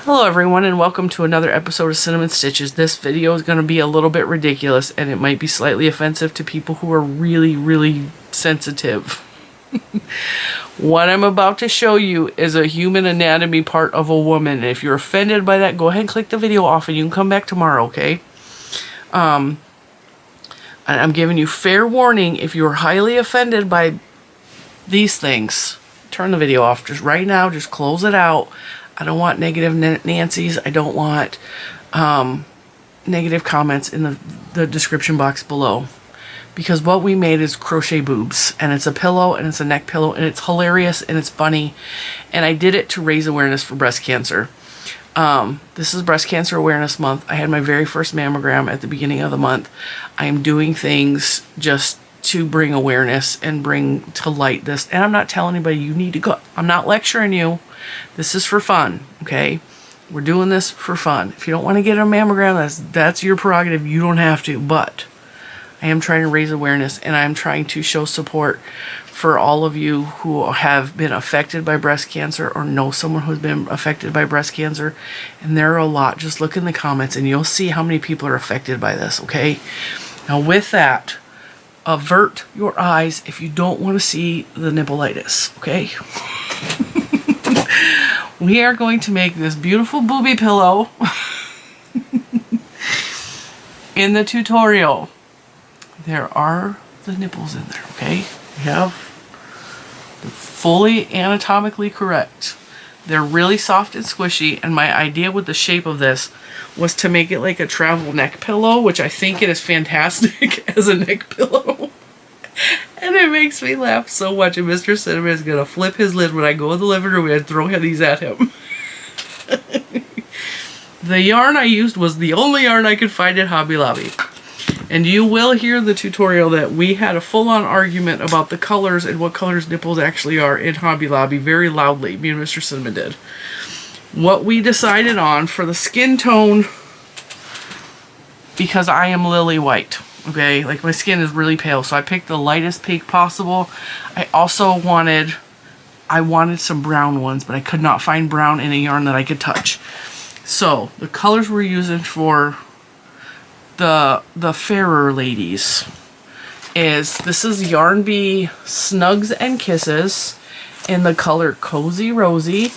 Hello everyone and welcome to another episode of Cinnamon Stitches. This video is going to be a little bit ridiculous and it might be slightly offensive to people who are really sensitive. What I'm about to show you is a human anatomy part of a woman. If you're offended by that, go ahead and click the video off and you can come back tomorrow, okay? And I'm giving you fair warning, if you're highly offended by these things, turn the video off just right now, just close it out. I don't want negative Nancy's. I don't want negative comments in the description box below. Because what we made is crochet boobs. And it's a pillow and it's a neck pillow. And it's hilarious and it's funny. And I did it to raise awareness for breast cancer. This is Breast Cancer Awareness Month. I had my very first mammogram at the beginning of the month. I am doing things just to bring awareness and bring to light this. And I'm not telling anybody you need to go. I'm not lecturing you. This is for fun, okay? We're doing this for fun. If you don't want to get a mammogram, that's your prerogative. You don't have to, but I am trying to raise awareness and I'm trying to show support for all of you who have been affected by breast cancer or know someone who's been affected by breast cancer. And there are a lot. Just look in the comments and you'll see how many people are affected by this, okay? Now with that, avert your eyes if you don't want to see the nippleitis, okay? We are going to make this beautiful booby pillow in the tutorial. There are the nipples in there, okay? We have the fully anatomically correct. They're really soft and squishy, and my idea with the shape of this was to make it like a travel neck pillow, which I think it is fantastic as a neck pillow. And it makes me laugh so much, and Mr. Cinnamon is going to flip his lid when I go in the living room and throw these at him. The yarn I used was the only yarn I could find at Hobby Lobby. And you will hear the tutorial that we had a full-on argument about the colors and what colors nipples actually are in Hobby Lobby very loudly. Me and Mr. Cinnamon did. What we decided on for the skin tone, because I am lily white. Okay, like my skin is really pale, so I picked the lightest pink possible. I also wanted some brown ones, but I could not find brown in a yarn that I could touch. So the colors we're using for the fairer ladies this is Yarn Bee Snugs and Kisses in the color Cozy Rosy.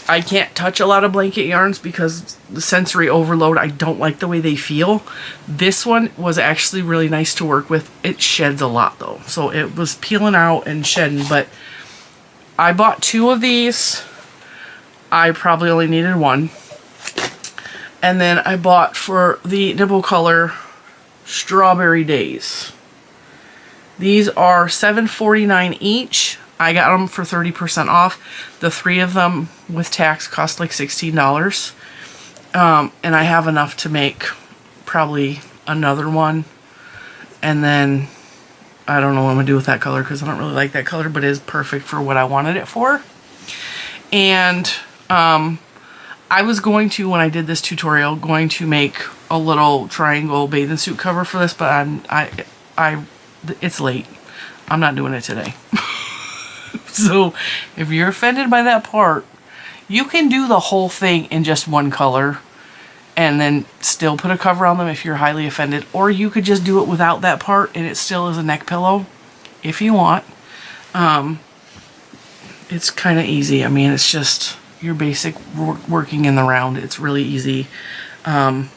I can't touch a lot of blanket yarns because the sensory overload, I don't like the way they feel. This one was actually really nice to work with. It sheds a lot though. So it was peeling out and shedding, but I bought 2 of these. I probably only needed 1. And then I bought for the nipple color Strawberry Days. These are $7.49 each. I got them for 30% off. The 3 of them with tax cost like $16. And I have enough to make probably another one. And then I don't know what I'm going to do with that color because I don't really like that color, but it is perfect for what I wanted it for. And I was going to, when I did this tutorial, going to make a little triangle bathing suit cover for this, but it's late. I'm not doing it today. So if you're offended by that part, you can do the whole thing in just one color and then still put a cover on them if you're highly offended. Or you could just do it without that part and it still is a neck pillow if you want. It's kind of easy. I mean, it's just your basic working in the round. It's really easy. It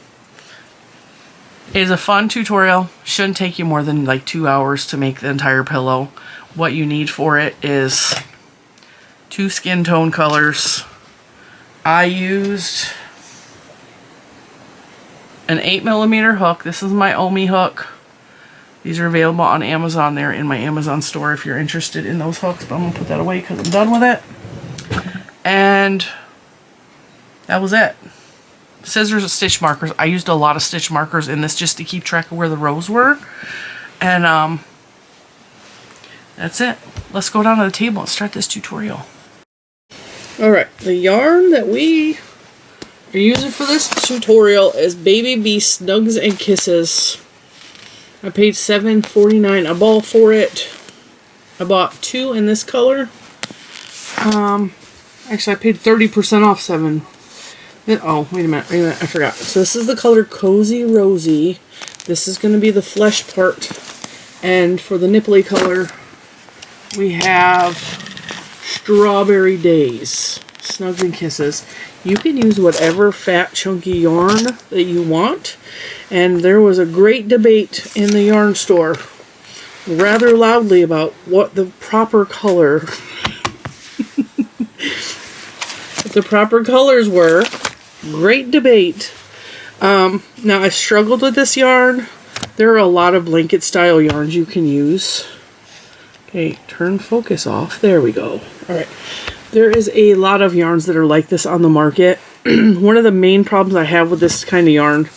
is a fun tutorial. Shouldn't take you more than like 2 hours to make the entire pillow. What you need for it is 2 skin tone colors. I used an 8mm hook. This is my Omi hook. These are available on Amazon. They're in my Amazon store if you're interested in those hooks, but I'm going to put that away because I'm done with it. And that was it. Scissors and stitch markers. I used a lot of stitch markers in this just to keep track of where the rows were. And that's it. Let's go down to the table and start this tutorial. Alright, the yarn that we are using for this tutorial is Baby Bee Snugs and Kisses. I paid $7.49 a ball for it. I bought 2 in this color. Actually, I paid 30% off Oh, wait a minute, I forgot. So this is the color Cozy Rosy. This is going to be the flesh part. And for the nipply color, we have Strawberry Days. Snugs and Kisses. You can use whatever fat, chunky yarn that you want. And there was a great debate in the yarn store rather loudly about what the proper color the proper colors were. Great debate. Now I struggled with this yarn. There are a lot of blanket style yarns you can use. Okay, turn focus off. There we go. Alright. There is a lot of yarns that are like this on the market. One of the main problems I have with this kind of yarn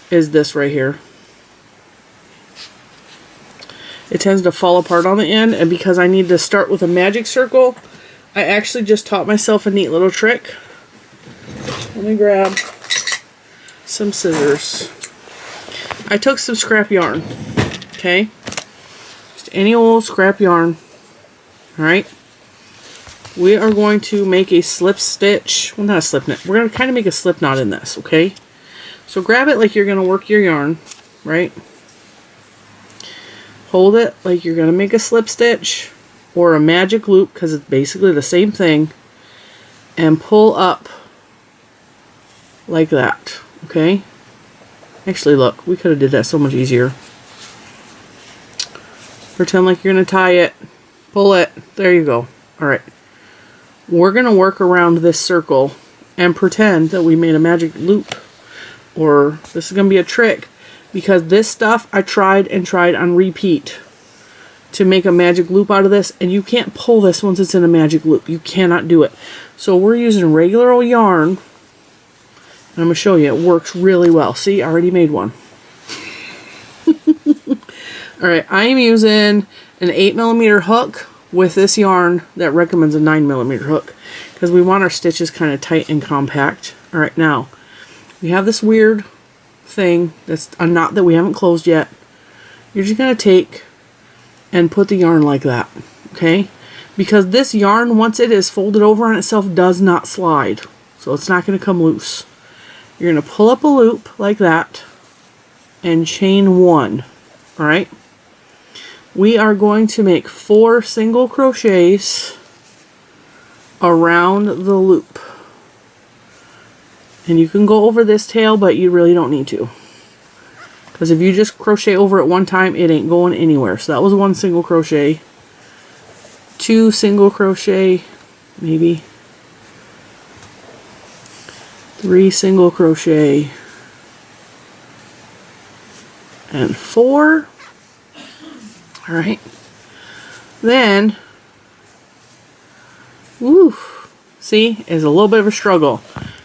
is this right here. It tends to fall apart on the end, and because I need to start with a magic circle, I actually just taught myself a neat little trick. Let me grab some scissors. I took some scrap yarn, okay? Just any old scrap yarn, alright? We are going to make a slip stitch, well, not a slip knot. We're going to kind of make a slip knot in this, okay? So grab it like you're going to work your yarn, right? Hold it like you're going to make a slip stitch or a magic loop, because it's basically the same thing, and pull up like that, okay? Actually, look, we could have did that so much easier. Pretend like you're going to tie it, pull it, there you go. Alright, we're going to work around this circle and pretend that we made a magic loop, or this is going to be a trick. Because this stuff I tried and tried on repeat to make a magic loop out of this, and you can't pull this once it's in a magic loop. You cannot do it. So we're using regular old yarn, and I'm going to show you. It works really well. See, I already made one. Alright, I am using an 8mm hook with this yarn that recommends a 9mm hook, because we want our stitches kind of tight and compact. Alright, now, we have this weird thing that's a knot that we haven't closed yet. You're just going to take and put the yarn like that, okay? Because this yarn, once it is folded over on itself, does not slide, so it's not going to come loose. You're going to pull up a loop like that and chain one. Alright, we are going to make 4 single crochets around the loop. And you can go over this tail, but you really don't need to. Because if you just crochet over it one time, it ain't going anywhere. So that was 1 single crochet. 2 single crochet, maybe. 3 single crochet. And 4. Alright. Then, woo, see, it's a little bit of a struggle.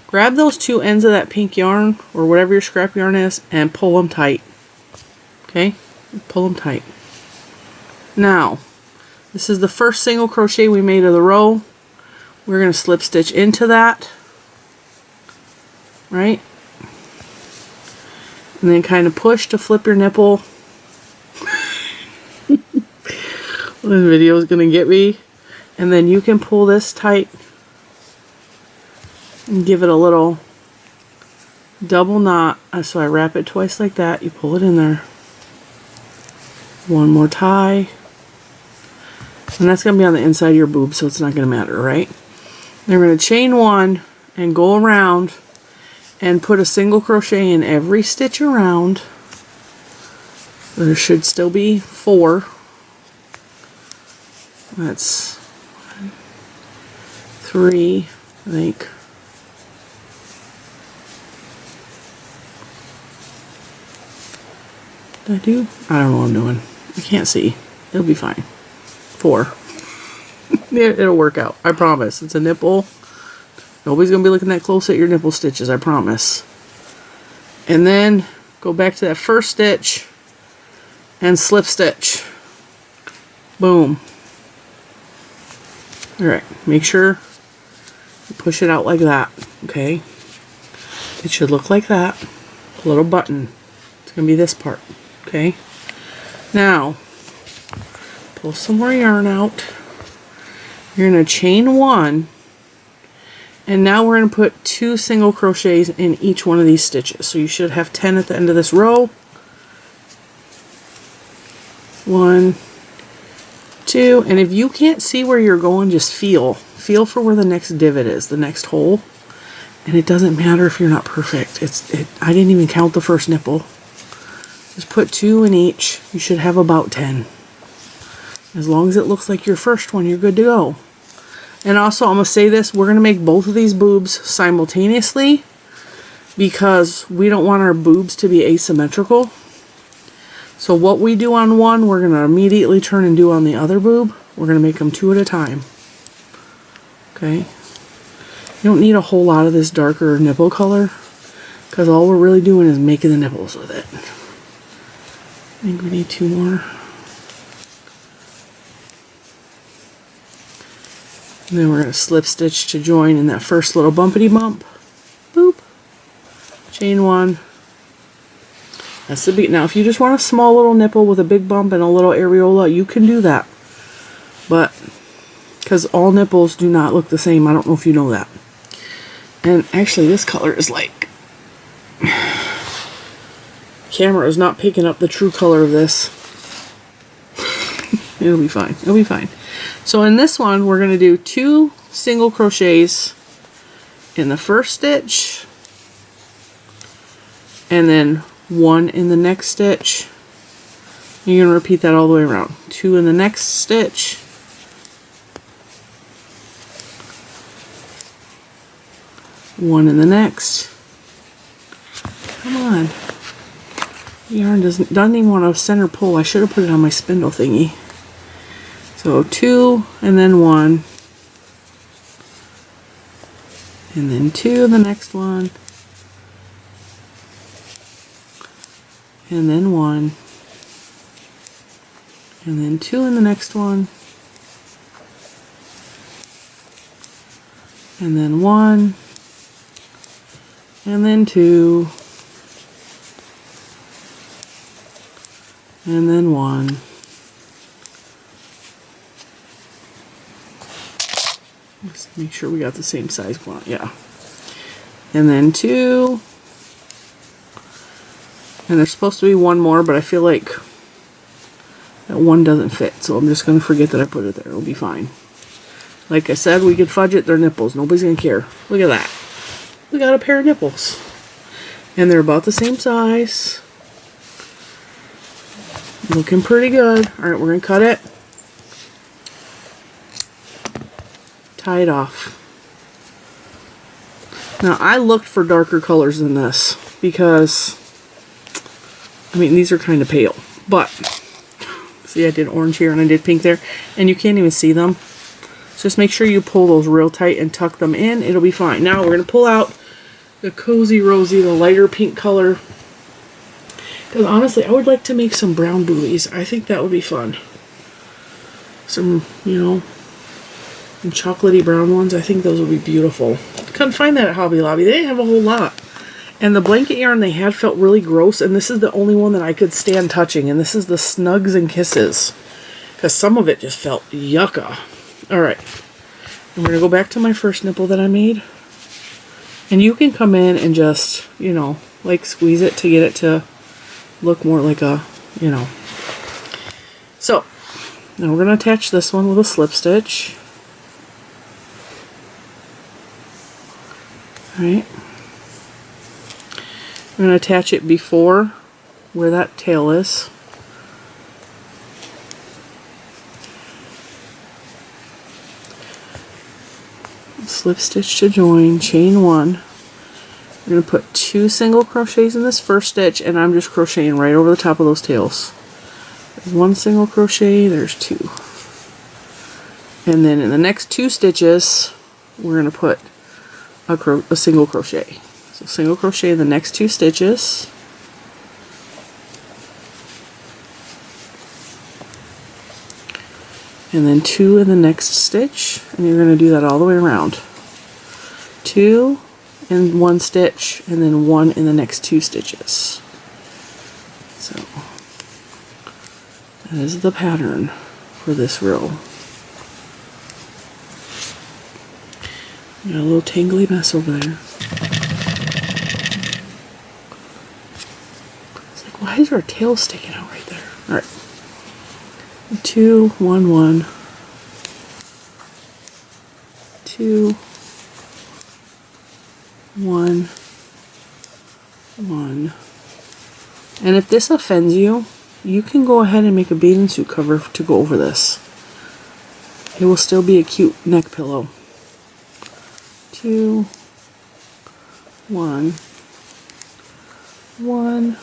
Grab those 2 ends of that pink yarn, or whatever your scrap yarn is, and pull them tight. Okay? Pull them tight. Now, this is the first single crochet we made of the row. We're going to slip stitch into that. Right? And then kind of push to flip your nipple. This video is going to get me. And then you can pull this tight and give it a little double knot. So I wrap it twice like that. You pull it in there. 1 more tie. And that's going to be on the inside of your boob, so it's not going to matter, right? Then we're going to chain 1 and go around and put a single crochet in every stitch around. There should still be 4. That's 3, I think. Did I do? I don't know what I'm doing. I can't see. It'll be fine. 4. It'll work out. I promise. It's a nipple. Nobody's going to be looking that close at your nipple stitches. I promise. And then go back to that first stitch and slip stitch. Boom. Alright. Make sure you push it out like that. Okay. It should look like that. A little button. It's going to be this part. Okay, now pull some more yarn out. You're going to chain 1 And now we're going to put 2 single crochets in each one of these stitches. So you should have 10 at the end of this row. 1, 2, and if you can't see where you're going, just feel for where the next divot is, the next hole. And it doesn't matter if you're not perfect. I didn't even count the first nipple. Just put 2 in each. You should have about 10. As long as it looks like your first one, you're good to go. And also, I'm going to say this, we're going to make both of these boobs simultaneously because we don't want our boobs to be asymmetrical. So what we do on one, we're going to immediately turn and do on the other boob. We're going to make them 2 at a time. Okay? You don't need a whole lot of this darker nipple color because all we're really doing is making the nipples with it. I think we need 2 more. And then we're going to slip stitch to join in that first little bumpity bump. Boop. Chain 1. That's the beat. Now if you just want a small little nipple with a big bump and a little areola, you can do that. But, because all nipples do not look the same. I don't know if you know that. And actually this color is like, camera is not picking up the true color of this. It'll be fine. It'll be fine. So in this one, we're going to do 2 single crochets in the first stitch, and then 1 in the next stitch. You're going to repeat that all the way around. 2 in the next stitch, 1 in the next. Come on. The yarn doesn't even want to center pull. I should have put it on my spindle thingy. So 2 and then 1, and then 2 the next one, and then 1, and then 2 in the next one, and then 1, and then 2, and then 1. Let's make sure we got the same size going on. Yeah. And then 2. And there's supposed to be 1 more, but I feel like that 1 doesn't fit. So I'm just going to forget that I put it there. It'll be fine. Like I said, we could fudge it. They're nipples. Nobody's going to care. Look at that. We got a pair of nipples. And they're about the same size. Looking pretty good. Alright, we're going to cut it. Tie it off. Now I looked for darker colors than this because, I mean, these are kind of pale, but see, I did orange here and I did pink there, and you can't even see them. Just make sure you pull those real tight and tuck them in. It'll be fine. Now we're going to pull out the Cozy Rosy, the lighter pink color, because honestly I would like to make some brown boobies. I think that would be fun. Some, you know, chocolatey brown ones. I think those would be beautiful. Couldn't find that at Hobby Lobby. They didn't have a whole lot. And the blanket yarn they had felt really gross, and this is the only one that I could stand touching, and this is the Snugs and Kisses, because some of it just felt yucca. Alright, I'm going to go back to my first nipple that I made, and you can come in and just, you know, like squeeze it to get it to look more like a, you know. So now we're going to attach this one with a slip stitch. Alright, I'm going to attach it before where that tail is. Slip stitch to join, chain 1. I'm going to put 2 single crochets in this first stitch, and I'm just crocheting right over the top of those tails. There's 1 single crochet, there's 2. And then in the next 2 stitches, we're going to put a single crochet. So single crochet in the next 2 stitches. And then 2 in the next stitch, and you're going to do that all the way around. 2 in 1 stitch, and then 1 in the next 2 stitches. So that is the pattern for this row. Got a little tangly mess over there. It's like, why is our tail sticking out right there? All right. 2, 1, 1. 2, 1, 1. And if this offends you, you can go ahead and make a bathing suit cover to go over this. It will still be a cute neck pillow. 2, 1, 1.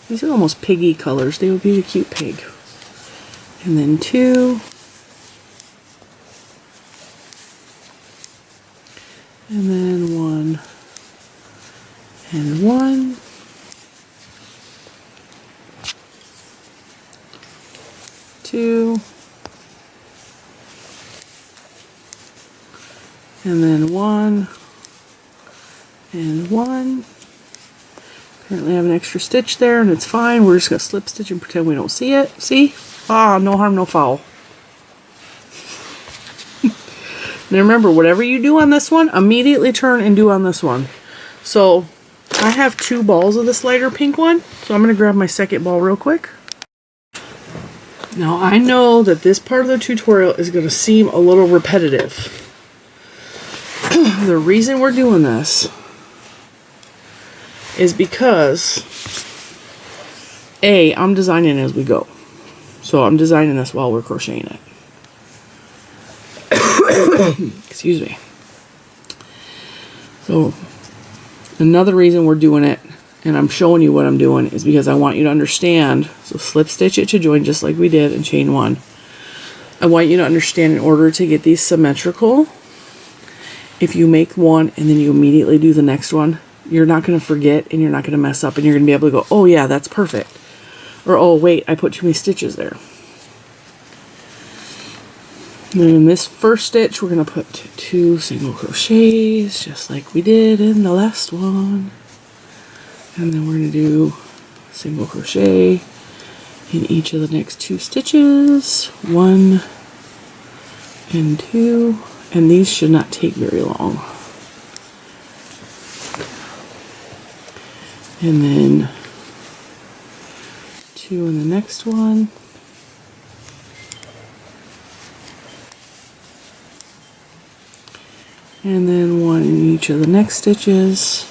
These are almost piggy colors. They would be a cute pig. And then 2. And then 1 and 1. 2. And then 1 and 1. Apparently I have an extra stitch there and it's fine. We're just going to slip stitch and pretend we don't see it. See? Ah, no harm, no foul. Now remember, whatever you do on this one, immediately turn and do on this one. So I have 2 balls of this lighter pink one. So I'm going to grab my second ball real quick. Now I know that this part of the tutorial is going to seem a little repetitive. The reason we're doing this is because A, I'm designing as we go. So I'm designing this while we're crocheting it. Excuse me. So another reason we're doing it, and I'm showing you what I'm doing, is because I want you to understand. So slip stitch it to join just like we did and chain 1. I want you to understand, in order to get these symmetrical, if you make one and then you immediately do the next one, you're not going to forget and you're not going to mess up, and you're going to be able to go, oh yeah, that's perfect. Or, oh wait, I put too many stitches there. And then in this first stitch, we're going to put 2 single crochets, just like we did in the last one. And then we're going to do single crochet in each of the next 2 stitches. 1 and 2. And these should not take very long. And then 2 in the next one. And then 1 in each of the next stitches.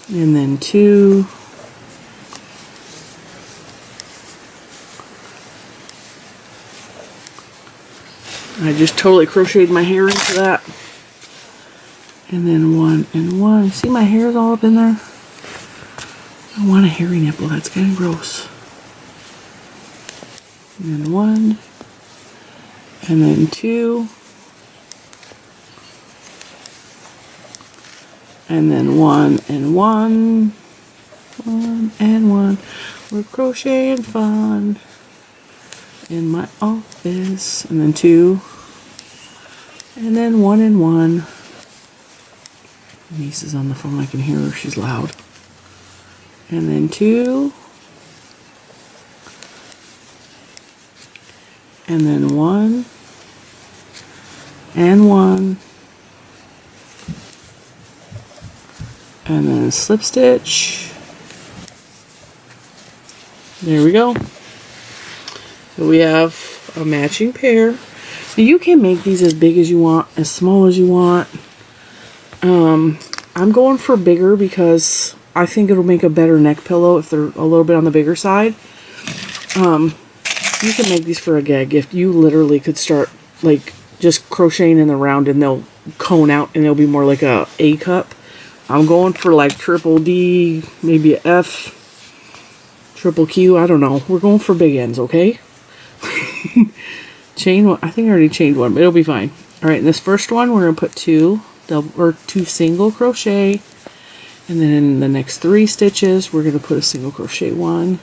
And then 2. I just totally crocheted my hair into that. And then 1 and 1. See, my hair is all up in there. I want a hairy nipple. That's kind of gross. And then 1. And then 2. And then 1 and 1. 1 and 1. We're crocheting fun in my office. And then 2. And then 1 and 1. My niece is on the phone. I can hear her. She's loud. And then 2. And then 1. And 1. And then slip stitch. There we go. So we have a matching pair. Now you can make these as big as you want, as small as you want. I'm going for bigger because I think it'll make a better neck pillow if they're a little bit on the bigger side. You can make these for a gag gift. You literally could start like just crocheting in the round and they'll cone out and they'll be more like a A cup. I'm going for like triple D, maybe a F, triple Q, I don't know. We're going for big ends, okay? Chain one. I think I already chained one, but it'll be fine. Alright, in this first one, we're going to put 2 single crochet. And then in the next 3 stitches, we're going to put a single crochet. 1,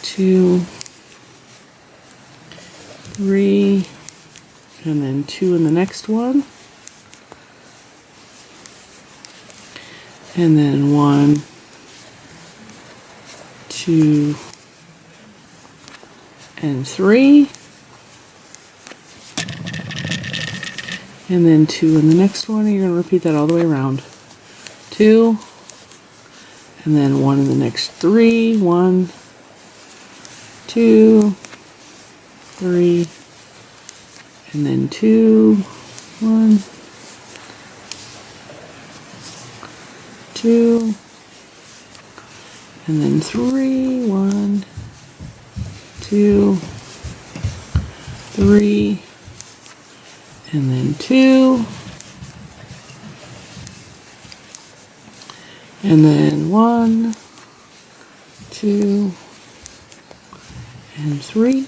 2, 3, and then 2 in the next one. And then 1, 2, and 3, and then 2 in the next one, and you're going to repeat that all the way around. 2, and then 1 in the next 3, 1, 2, 3, and then 2, 1, 2, and then 3, 1, 2, 3, and then 2, and then 1, 2, and 3.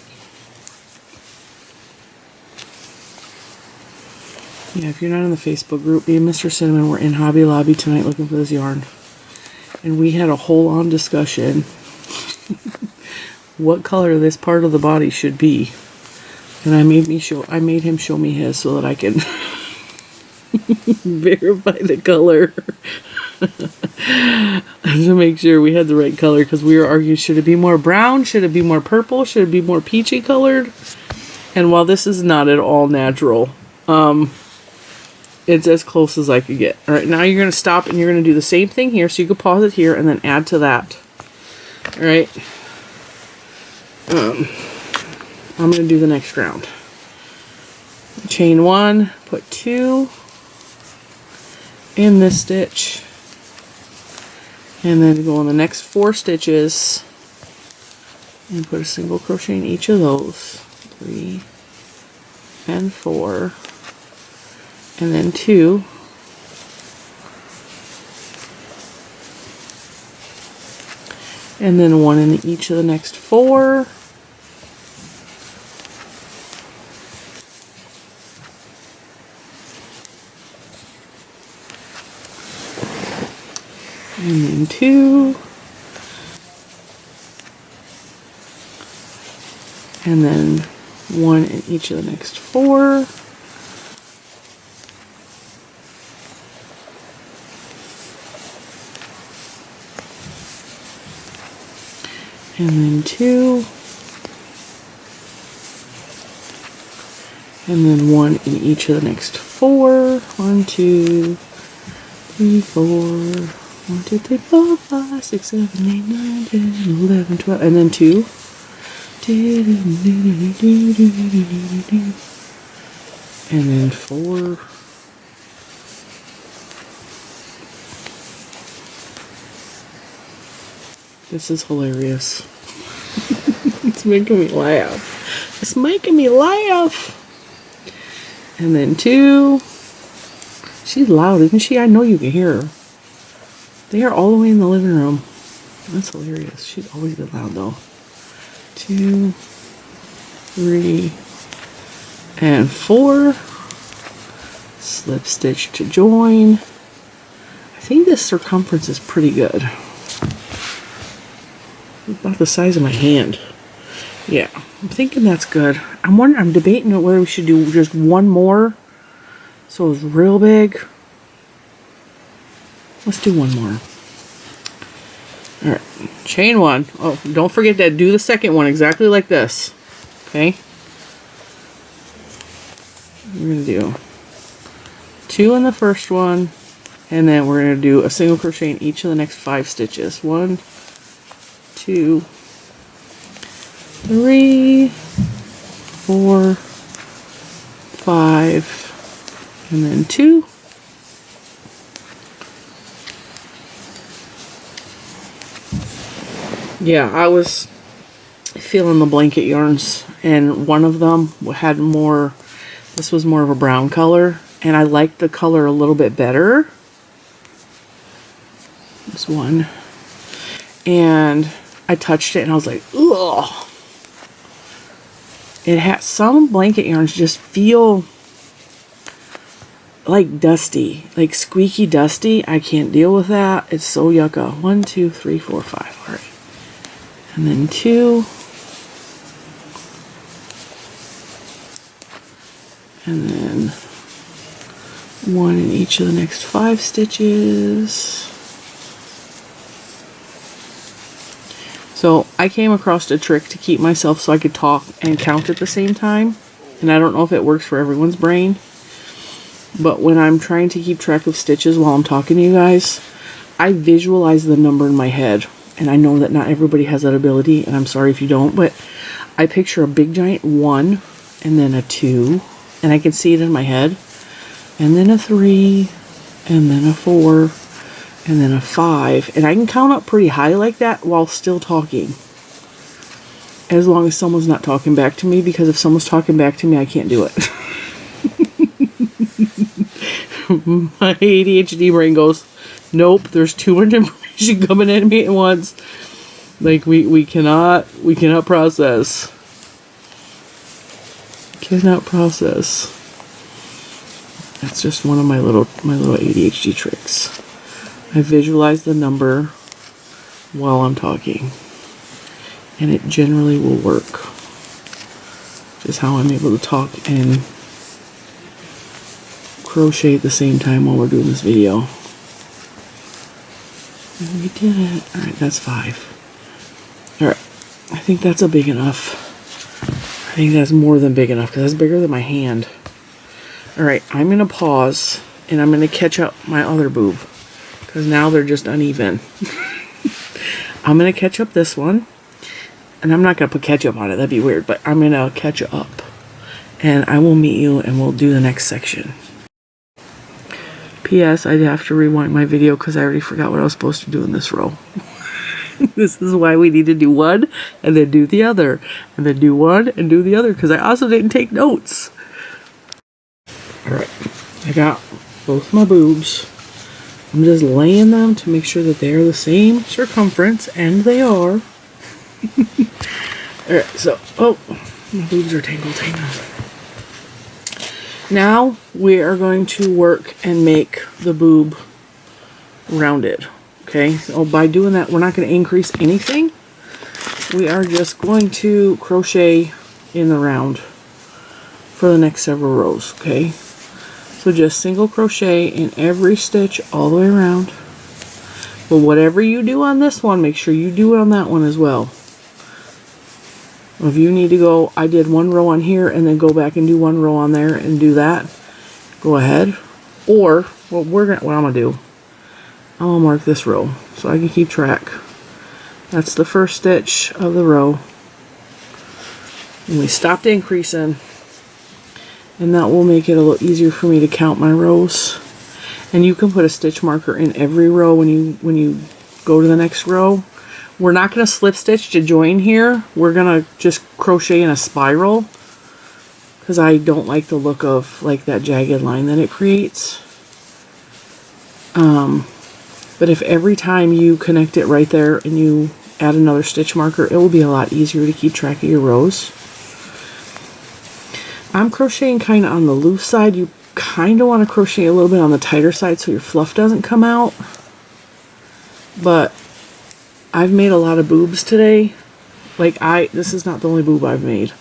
Yeah, if you're not in the Facebook group, me and Mr. Cinnamon were in Hobby Lobby tonight looking for this yarn. And we had a whole on discussion what color this part of the body should be. And I made him show me his so that I can verify the color. To make sure we had the right color, because we were arguing, should it be more brown, should it be more purple, should it be more peachy colored? And while this is not at all natural, it's as close as I could get. Alright, now you're going to stop and you're going to do the same thing here, so you can pause it here and then add to that. Alright, I'm going to do the next round. Chain 1, put 2 in this stitch, and then go on the next 4 stitches and put a single crochet in each of those. 3 and 4, and then 2, and then 1 in each of the next 4, and then 2, and then 1 in each of the next 4, and then 2, and then 1 in each of the next 4. 1, 2, 3, 4, 1, 2, 3, 4, 5, 6, 7, 8, 9, 10, 11, 12, and then 2. And then 4. This is hilarious. It's making me laugh. It's making me laugh. And then 2. She's loud, isn't she? I know you can hear her. They are all the way in the living room. That's hilarious. She's always been loud though. 2, 3, and 4. Slip stitch to join. I think this circumference is pretty good. About the size of my hand. Yeah, I'm thinking that's good. I'm debating whether we should do just one more so it's real big. Let's do one more. Alright, chain 1. Oh, don't forget that. Do the second one exactly like this. Okay? We're going to do 2 in the first one, and then we're going to do a single crochet in each of the next 5 stitches. 1, 2, 3, 4, 5, and then 2. Yeah, I was feeling the blanket yarns, and one of them had more, this was more of a brown color, and I liked the color a little bit better. This one. And I touched it and I was like, ugh. It has some blanket yarns just feel like dusty, like squeaky dusty. I can't deal with that. It's so yucca. 1, 2, 3, 4, 5. All right. And then 2. And then 1 in each of the next 5 stitches. So I came across a trick to keep myself so I could talk and count at the same time. And I don't know if it works for everyone's brain. But when I'm trying to keep track of stitches while I'm talking to you guys, I visualize the number in my head. And I know that not everybody has that ability, and I'm sorry if you don't, but I picture a big giant 1, and then a 2, and I can see it in my head, and then a 3, and then a 4, and then a 5, and I can count up pretty high like that while still talking. As long as someone's not talking back to me, because if someone's talking back to me, I can't do it. My ADHD brain goes, nope, there's too much information coming at me at once. Like we cannot process. Cannot process. That's just one of my little ADHD tricks. I visualize the number while I'm talking. And it generally will work. Just how I'm able to talk and crochet at the same time while we're doing this video. And we did it. Alright, that's 5. Alright, I think that's a big enough. I think that's more than big enough, because that's bigger than my hand. Alright, I'm going to pause, and I'm going to catch up my other boob, because now they're just uneven. I'm going to catch up this one, and I'm not going to put ketchup on it, that'd be weird, but I'm going to catch up, and I will meet you, and we'll do the next section. P.S. I'd have to rewind my video because I already forgot what I was supposed to do in this row. This is why we need to do one and then do the other. And then do one and do the other, because I also didn't take notes. Alright, I got both my boobs. I'm just laying them to make sure that they're the same circumference, and they are. Alright, so, oh, my boobs are tangled. Now we are going to work and make the boob rounded. Okay, so by doing that, we're not going to increase anything. We are just going to crochet in the round for the next several rows. Okay, so just single crochet in every stitch all the way around. But whatever you do on this one, make sure you do it on that one as well. If you need to go, I did one row on here and then go back and do one row on there and do that, go ahead. Or what I'm gonna do, I'm gonna mark this row so I can keep track. That's the first stitch of the row. And we stopped increasing, and that will make it a little easier for me to count my rows. And you can put a stitch marker in every row when you go to the next row. We're not going to slip stitch to join here. We're going to just crochet in a spiral, because I don't like the look of like that jagged line that it creates. But if every time you connect it right there and you add another stitch marker, it will be a lot easier to keep track of your rows. I'm crocheting kind of on the loose side. You kind of want to crochet a little bit on the tighter side so your fluff doesn't come out. But I've made a lot of boobs today. Like this is not the only boob I've made.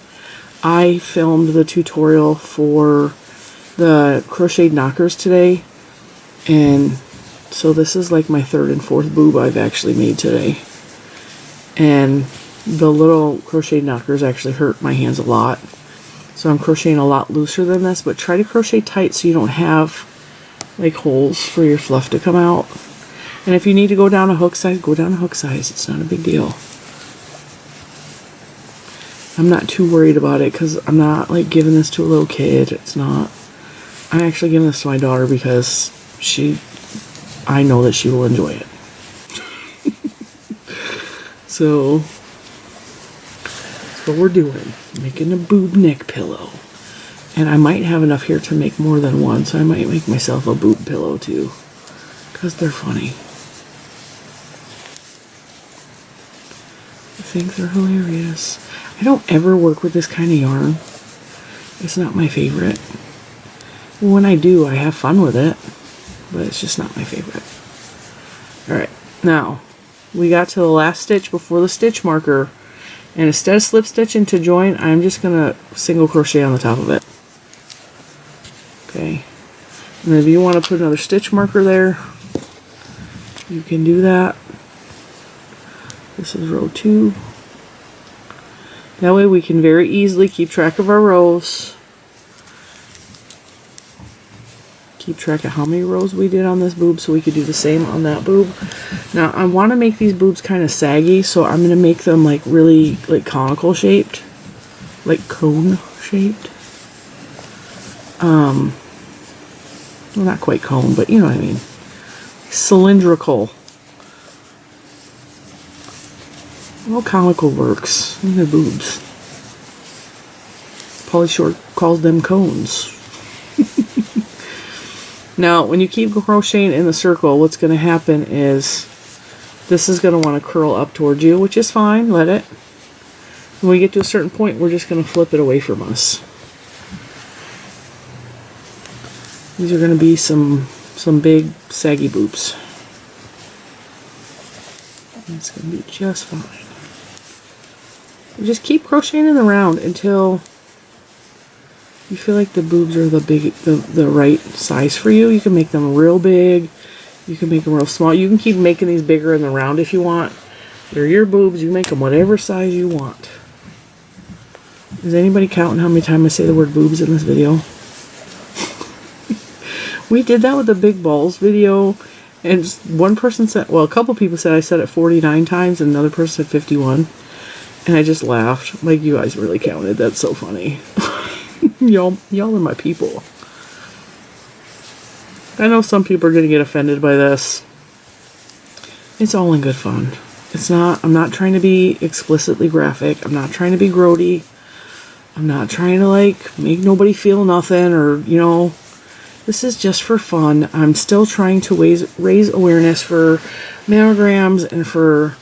I filmed the tutorial for the crocheted knockers today, and so this is like my third and fourth boob I've actually made today. And the little crocheted knockers actually hurt my hands a lot, so I'm crocheting a lot looser than this, but try to crochet tight so you don't have like holes for your fluff to come out. And if you need to go down a hook size, go down a hook size. It's not a big deal. I'm not too worried about it because I'm not like giving this to a little kid. It's not. I'm actually giving this to my daughter because I know that she will enjoy it. So that's what we're doing. Making a boob neck pillow. And I might have enough here to make more than one, so I might make myself a boob pillow too, because they're funny. I think they're hilarious. I don't ever work with this kind of yarn. It's not my favorite. When I do, I have fun with it, but it's just not my favorite. Alright, now we got to the last stitch before the stitch marker, and instead of slip stitching to join, I'm just gonna single crochet on the top of it. Okay, and if you want to put another stitch marker there, you can do that. This is row 2. That way we can very easily keep track of our rows. Keep track of how many rows we did on this boob so we could do the same on that boob. Now I want to make these boobs kind of saggy, so I'm going to make them like really like conical shaped, like cone shaped. Well, not quite cone, but you know what I mean. Cylindrical. Well, conical works. Look at the boobs. Polly Short calls them cones. Now, when you keep crocheting in the circle, what's going to happen is this is going to want to curl up towards you, which is fine. Let it. When we get to a certain point, we're just going to flip it away from us. These are going to be some big saggy boobs. It's going to be just fine. Just keep crocheting in the round until you feel like the boobs are the right size for you. You can make them real big. You can make them real small. You can keep making these bigger in the round if you want. They're your boobs. You make them whatever size you want. Is anybody counting how many times I say the word boobs in this video? We did that with the big balls video, and one person said, well, a couple people said I said it 49 times, and another person said 51. And I just laughed. Like, you guys really counted. That's so funny. Y'all are my people. I know some people are going to get offended by this. It's all in good fun. It's not, I'm not trying to be explicitly graphic. I'm not trying to be grody. I'm not trying to, like, make nobody feel nothing or, you know. This is just for fun. I'm still trying to raise awareness for mammograms and for,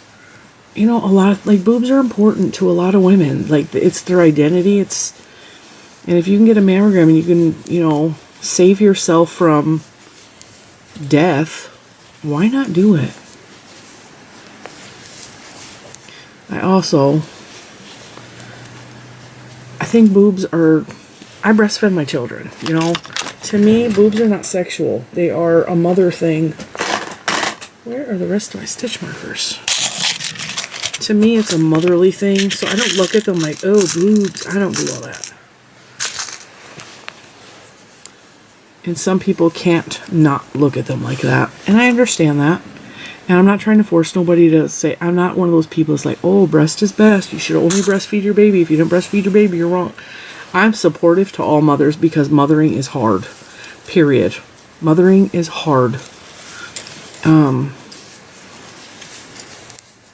you know, a lot of, like, boobs are important to a lot of women. Like, it's their identity. And if you can get a mammogram and you can, you know, save yourself from death, why not do it? I think boobs are, I breastfed my children, you know. To me, boobs are not sexual. They are a mother thing. Where are the rest of my stitch markers? To me, it's a motherly thing, so I don't look at them like, oh, boobs. I don't do all that. And some people can't not look at them like that. And I understand that. And I'm not trying to force nobody to say, I'm not one of those people that's like, oh, breast is best. You should only breastfeed your baby. If you don't breastfeed your baby, you're wrong. I'm supportive to all mothers because mothering is hard. Period. Mothering is hard.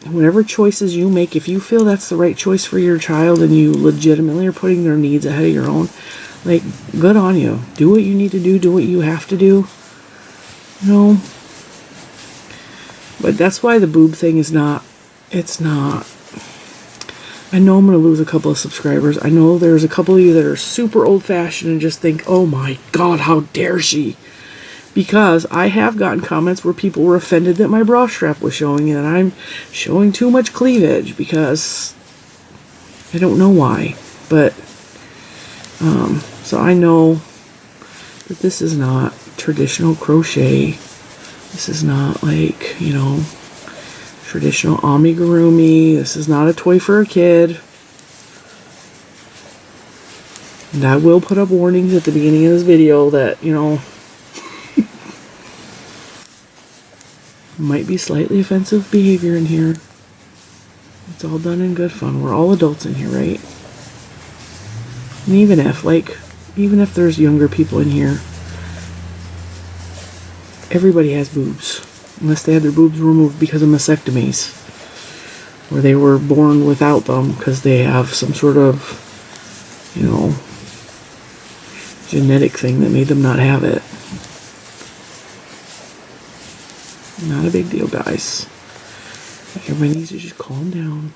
Whatever choices you make, if you feel that's the right choice for your child and you legitimately are putting their needs ahead of your own, like, good on you. Do what you need to do what you have to do. You know? But that's why the boob thing is not, it's not. I know I'm going to lose a couple of subscribers. I know there's a couple of you that are super old-fashioned and just think, oh my God, how dare she? Because I have gotten comments where people were offended that my bra strap was showing and I'm showing too much cleavage because I don't know why. But, so I know that this is not traditional crochet. This is not like, you know, traditional amigurumi. This is not a toy for a kid. And I will put up warnings at the beginning of this video that, you know, might be slightly offensive behavior in here. It's all done in good fun. We're all adults in here, right? And even if there's younger people in here, everybody has boobs. Unless they had their boobs removed because of mastectomies. Or they were born without them because they have some sort of, you know, genetic thing that made them not have it. Not a big deal, guys. Everybody needs to just calm down.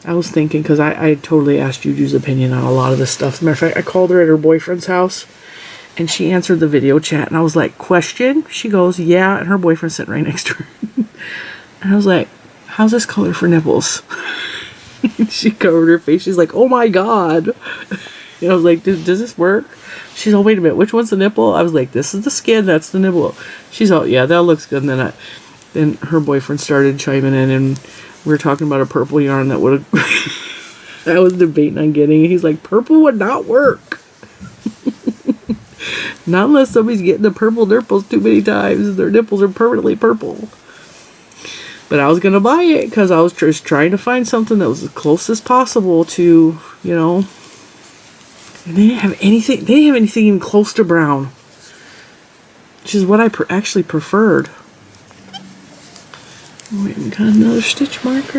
I was thinking, because I totally asked Juju's opinion on a lot of this stuff. As a matter of fact, I called her at her boyfriend's house. And she answered the video chat, and I was like, question? She goes, yeah, and her boyfriend's sitting right next to her. And I was like, how's this color for nipples? She covered her face. She's like, oh my God. And I was like, does this work? She's, oh, wait a minute, which one's the nipple? I was like, this is the skin, that's the nipple. She's, oh, yeah, that looks good. And then then her boyfriend started chiming in, and we were talking about a purple yarn that would have I was debating on getting. He's like, purple would not work. Not unless somebody's getting the purple nipples too many times. Their nipples are permanently purple. But I was going to buy it because I was just trying to find something that was as close as possible to, you know. And they didn't have anything. They didn't have anything even close to brown. Which is what I actually preferred. Wait, we got another stitch marker.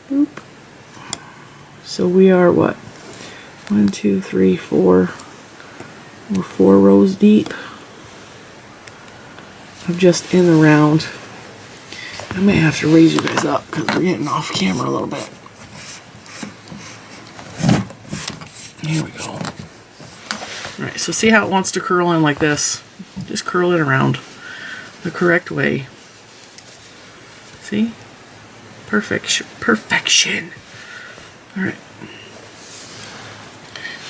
Boop. So we are what? 1, 2, 3, 4. We're 4 rows deep of just in the round. I may have to raise you guys up because we're getting off camera a little bit. Here we go. Alright, so see how it wants to curl in like this? Just curl it around the correct way. See? Perfection. Alright.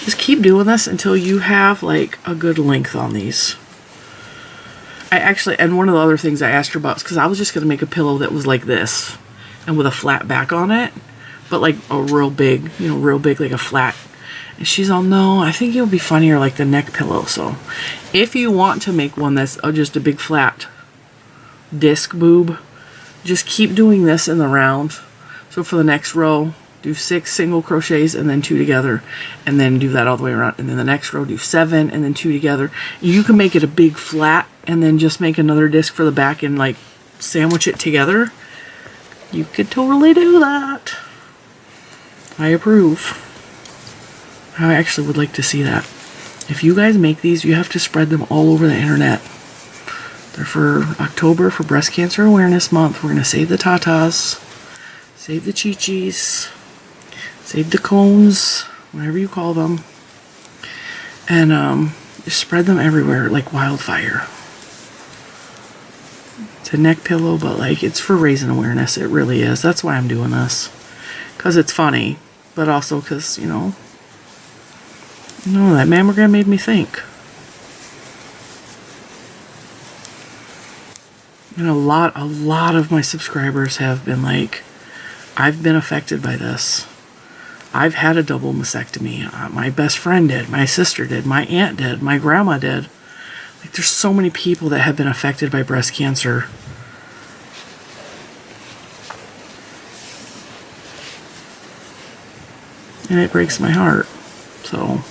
Just keep doing this until you have like a good length on these. And one of the other things I asked her about is because I was just going to make a pillow that was like this and with a flat back on it, but like a real big, you know, real big, like a flat. And she's all, no, I think it would be funnier like the neck pillow. So if you want to make one that's just a big flat disc boob, just keep doing this in the round. So for the next row, do 6 single crochets and then 2 together, and then do that all the way around. And then the next row, do 7 and then 2 together. You can make it a big flat and then just make another disc for the back and like sandwich it together. You could totally do that. I approve. I actually would like to see that. If you guys make these, you have to spread them all over the internet. They're for October, for Breast Cancer Awareness Month. We're going to save the tatas, save the chichis, save the cones, whatever you call them, and just spread them everywhere like wildfire. It's a neck pillow, but like it's for raising awareness. It really is. That's why I'm doing this, because it's funny, but also because, you know, that mammogram made me think. And a lot of my subscribers have been like, I've been affected by this. I've had a double mastectomy. My best friend did. My sister did. My aunt did. My grandma did. Like, there's so many people that have been affected by breast cancer. And it breaks my heart. So,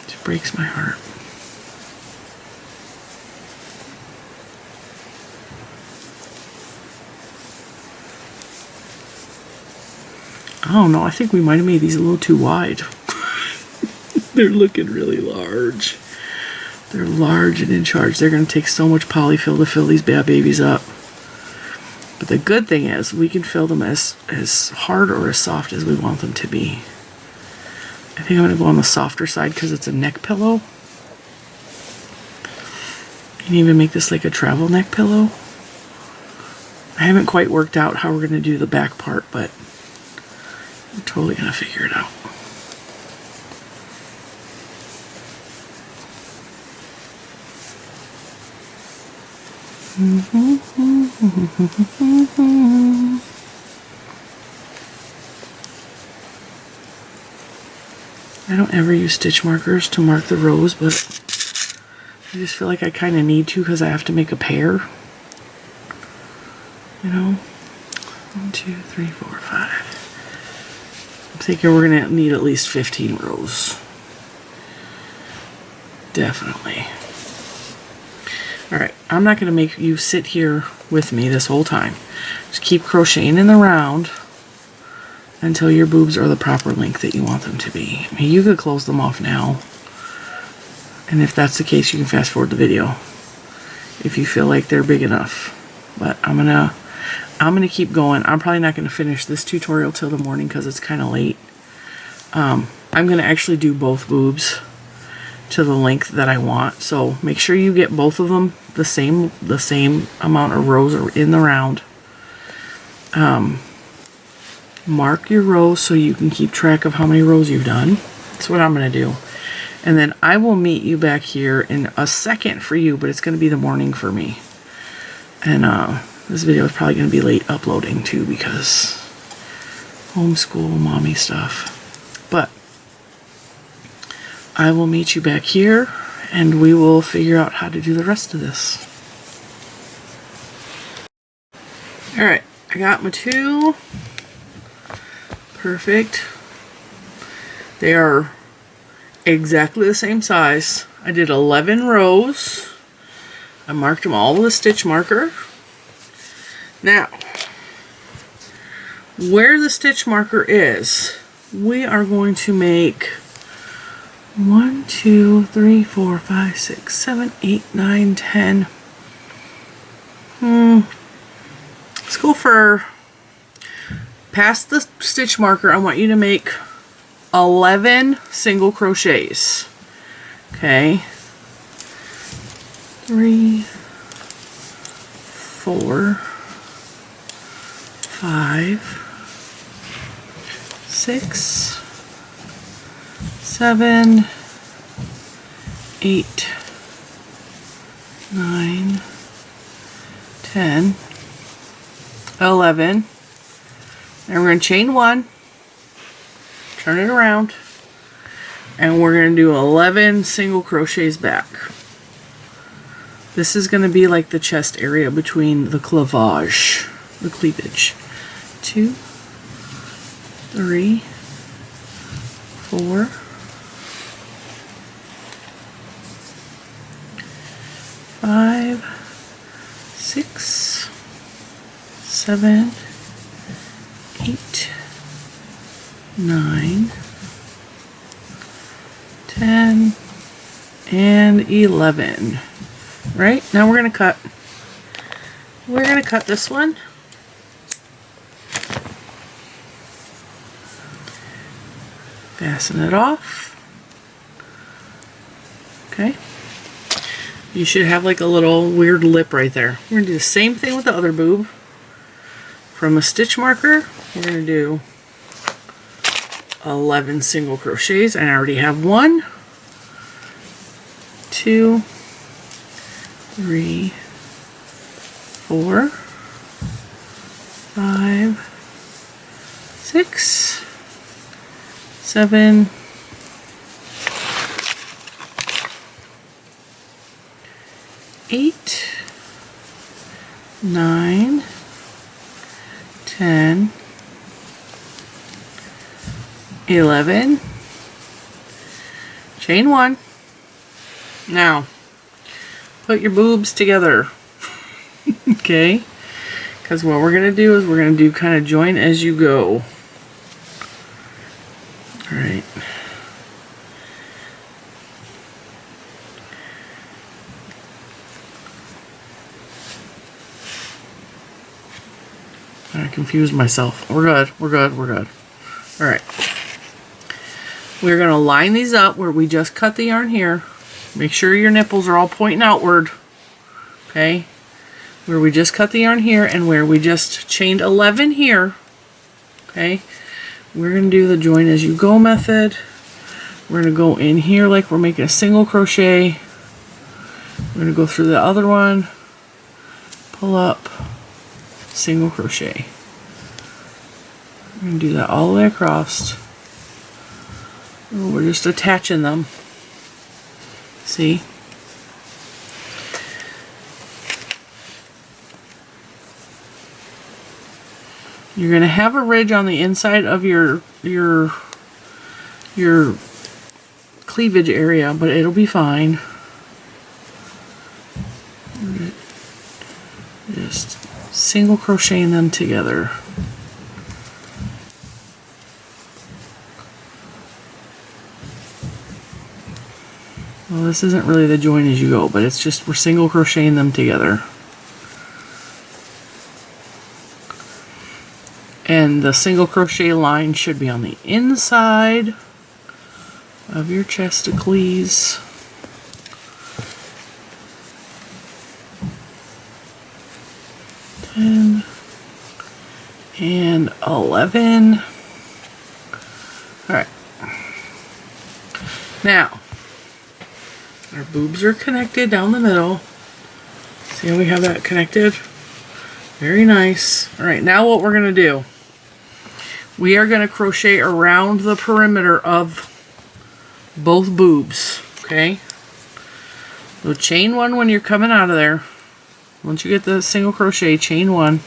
it breaks my heart. I don't know, I think we might have made these a little too wide. They're looking really large. They're large and in charge. They're going to take so much polyfill to fill these bad babies up. But the good thing is, we can fill them as hard or as soft as we want them to be. I think I'm going to go on the softer side because it's a neck pillow. You can even make this like a travel neck pillow. I haven't quite worked out how we're going to do the back part, but I'm totally going to figure it out. I don't ever use stitch markers to mark the rows, but I just feel like I kind of need to because I have to make a pair. You know? 1, 2, 3, 4, 5. I'm thinking we're going to need at least 15 rows. Definitely. Alright, I'm not going to make you sit here with me this whole time. Just keep crocheting in the round until your boobs are the proper length that you want them to be. I mean, you could close them off now. And if that's the case, you can fast forward the video if you feel like they're big enough. But I'm gonna keep going. I'm probably not going to finish this tutorial till the morning because it's kind of late. I'm going to actually do both boobs to the length that I want. So make sure you get both of them the same amount of rows in the round. Mark your rows so you can keep track of how many rows you've done. That's what I'm going to do. And then I will meet you back here in a second for you, but it's going to be the morning for me. And this video is probably going to be late uploading too because homeschool mommy stuff. But I will meet you back here and we will figure out how to do the rest of this. Alright, I got my two. Perfect. They are exactly the same size. I did 11 rows. I marked them all with a stitch marker. Now, where the stitch marker is, we are going to make 1, 2, 3, 4, 5, 6, 7, 8, 9, 10. Let's go for past the stitch marker. I want you to make 11 single crochets. Okay. 3, 4, 5, 6, 7, 8, 9, 10, 11. And we're going to chain 1, turn it around, and we're going to do 11 single crochets back. This is going to be like the chest area between the cleavage. 2, 3, 4, 5, 6, 7, 8, 9, 10, and 11. Right? Now we're going to cut. We're going to cut this one. Fasten it off. Okay. You should have like a little weird lip right there. We're going to do the same thing with the other boob. From a stitch marker, we're going to do 11 single crochets. I already have 1, 2, 3, 4, 5, 6, 7, 8, 9, 10, 11, chain 1. Now, put your boobs together, okay? Because what we're going to do is we're going to do kind of join as you go. Alright. I confused myself. We're good, we're good, we're good. Alright. We're going to line these up where we just cut the yarn here. Make sure your nipples are all pointing outward. Okay? Where we just cut the yarn here and where we just chained 11 here. Okay? We're going to do the join as you go method. We're going to go in here like we're making a single crochet. We're going to go through the other one. Pull up. Single crochet. We're going to do that all the way across. We're just attaching them. See? You're going to have a ridge on the inside of your cleavage area, but it'll be fine. Just single crocheting them together. Well, this isn't really the join as you go, but it's just we're single crocheting them together. And the single crochet line should be on the inside of your chest of clees. And 11. All right. Now, Our boobs are connected down the middle. See how we have that connected? Very nice. All right, now what we're gonna do, we are gonna crochet around the perimeter of both boobs, okay? So chain one when you're coming out of there. Once you get the single crochet, chain one.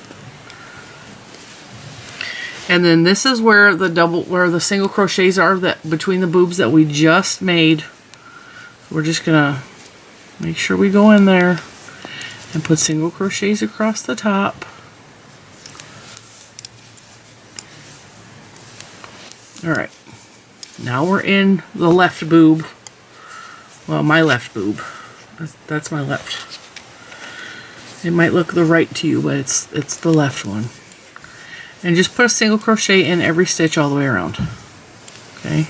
And then this is where the single crochets are, that between the boobs that we just made. We're just gonna make sure we go in there and put single crochets across the top. Alright, now we're in the left boob. Well, my left boob. That's my left. It might look the right to you, but it's the left one. And just put a single crochet in every stitch all the way around. Okay?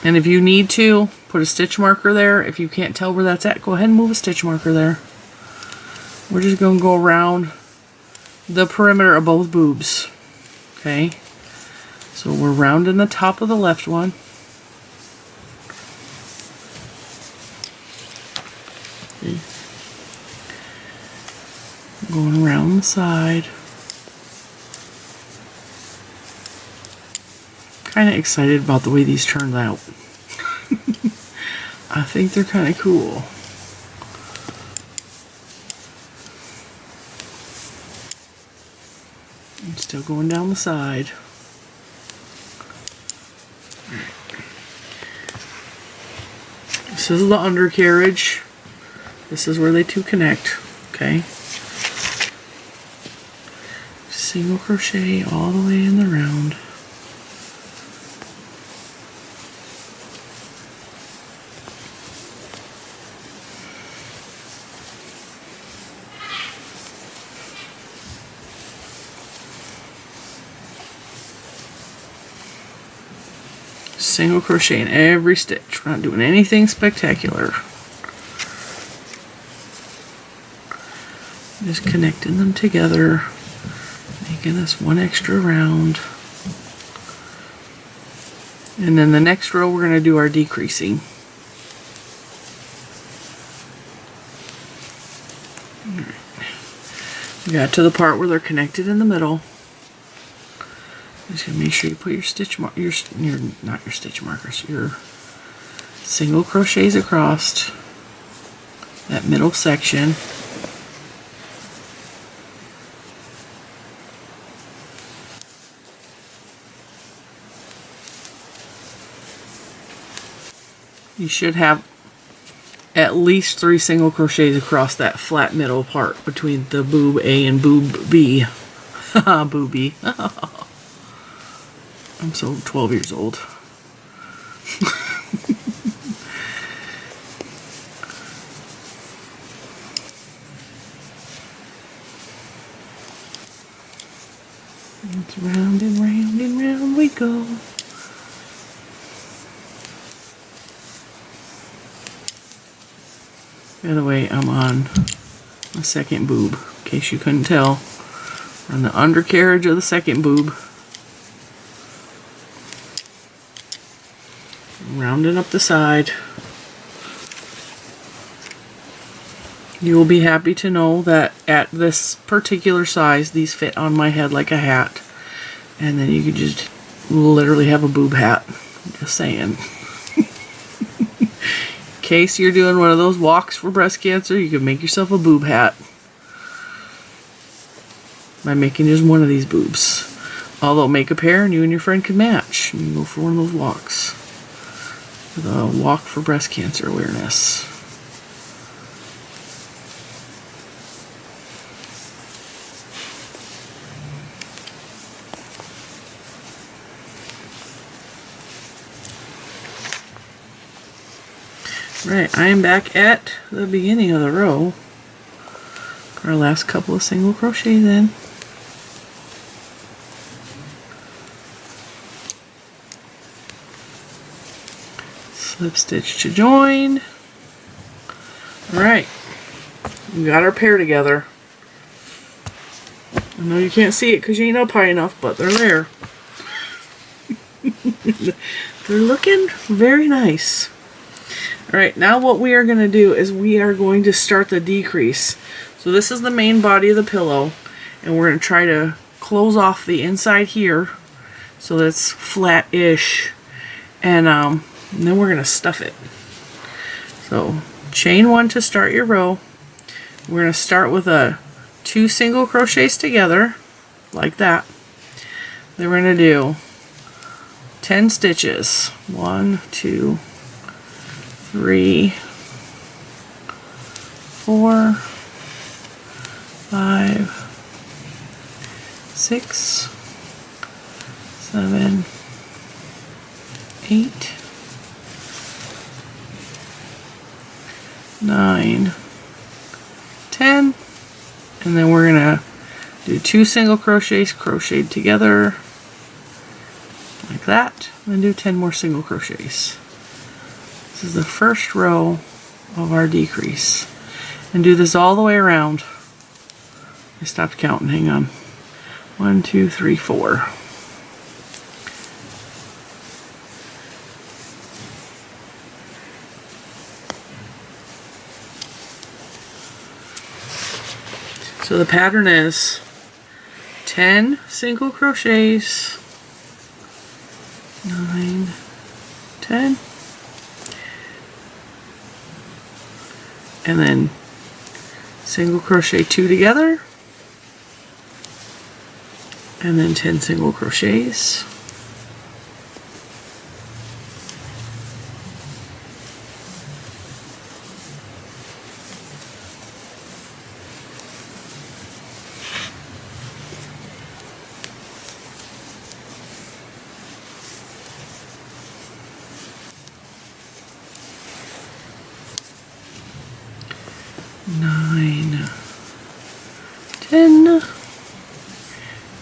And if you need to, put a stitch marker there. If you can't tell where that's at, go ahead and move a stitch marker there. We're just going to go around the perimeter of both boobs. Okay? So we're rounding the top of the left one. Okay. Going around the side. Kind of excited about the way these turned out. I think they're kind of cool. I'm still going down the side. This is the undercarriage. This is where they two connect. Okay. Single crochet all the way in the round. Single crochet in every stitch. We're not doing anything spectacular. Just connecting them together, making this one extra round. And then the next row we're going to do our decreasing. All right. We got to the part where they're connected in the middle. Just gonna make sure you put your stitch not your stitch markers, your single crochets across that middle section. You should have at least 3 single crochets across that flat middle part between the boob A and boob B. Booby. I'm so 12 years old. It's round and round and round we go. By the way, I'm on the second boob, in case you couldn't tell. We're on the undercarriage of the second boob. Rounding up the side. You will be happy to know that at this particular size, these fit on my head like a hat. And then you could just literally have a boob hat. Just saying. In case you're doing one of those walks for breast cancer, you can make yourself a boob hat by making just one of these boobs. Although make a pair and you and your friend can match. You can go for one of those walks. The walk for breast cancer awareness. Right, I am back at the beginning of the row. Our last couple of single crochets in. Slip stitch to join. Alright, we got our pair together. I know you can't see it because you ain't up high enough, but they're there. They're looking very nice. Alright, now what we are going to do is we are going to start the decrease. So this is the main body of the pillow, and we're going to try to close off the inside here so that it's flat-ish, and then we're going to stuff it. So chain 1 to start your row. We're going to start with 2 single crochets together, like that. Then we're going to do 10 stitches. 1, 2, 3, 4, 5, 6, 7, 8, 9, 10, and then we're gonna do 2 single crochets crocheted together like that, and then do 10 more single crochets. This is the first row of our decrease, and do this all the way around. I stopped counting, hang on. 1, 2, 3, 4. So the pattern is 10 single crochets, 9, 10, and then single crochet 2 together, and then 10 single crochets.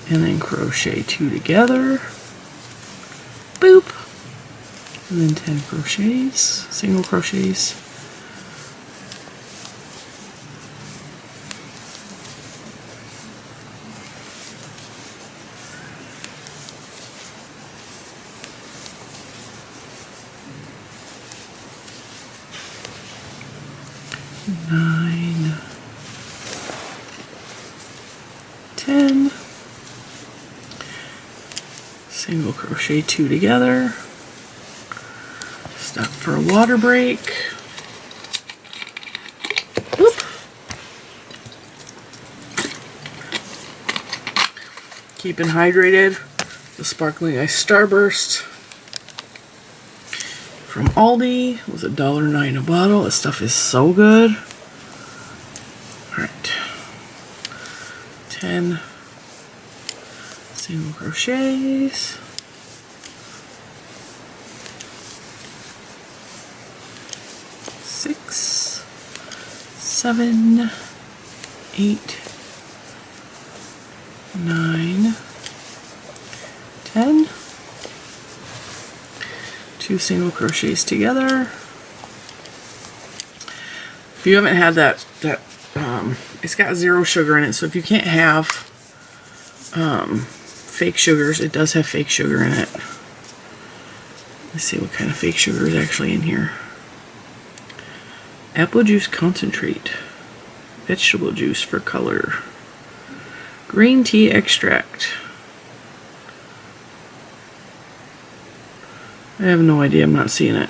And then crochet 2 together, boop, and then 10 crochets, single crochets. Nine, 10, single crochet 2 together, stop for a water break, whoop, keeping hydrated, the Sparkling Ice Starburst from Aldi was $1.09 a bottle. This stuff is so good. Alright, 10 single crochets, 6, 7, 8, 9, 10, 2 single crochets together. If you haven't had that it's got 0 sugar in it, so if you can't have fake sugars, it does have fake sugar in it. Let's see what kind of fake sugar is actually in here. Apple juice concentrate, vegetable juice for color, green tea extract. I have no idea, I'm not seeing it.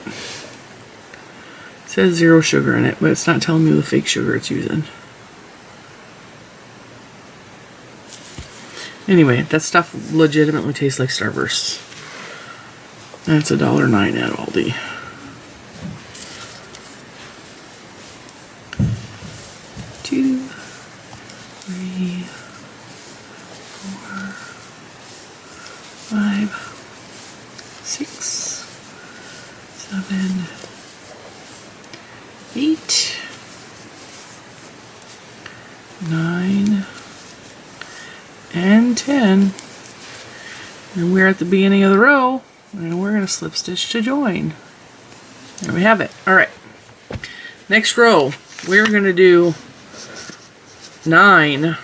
It says 0 sugar in it, but it's not telling me the fake sugar it's using. Anyway, that stuff legitimately tastes like Starburst. And it's $1.09 at Aldi. Two, 3, 4, 5, 6, 7, 8, 9, and 10. And we're at the beginning of the row, and we're going to slip stitch to join. There we have it. Alright, next row we're going to do 9,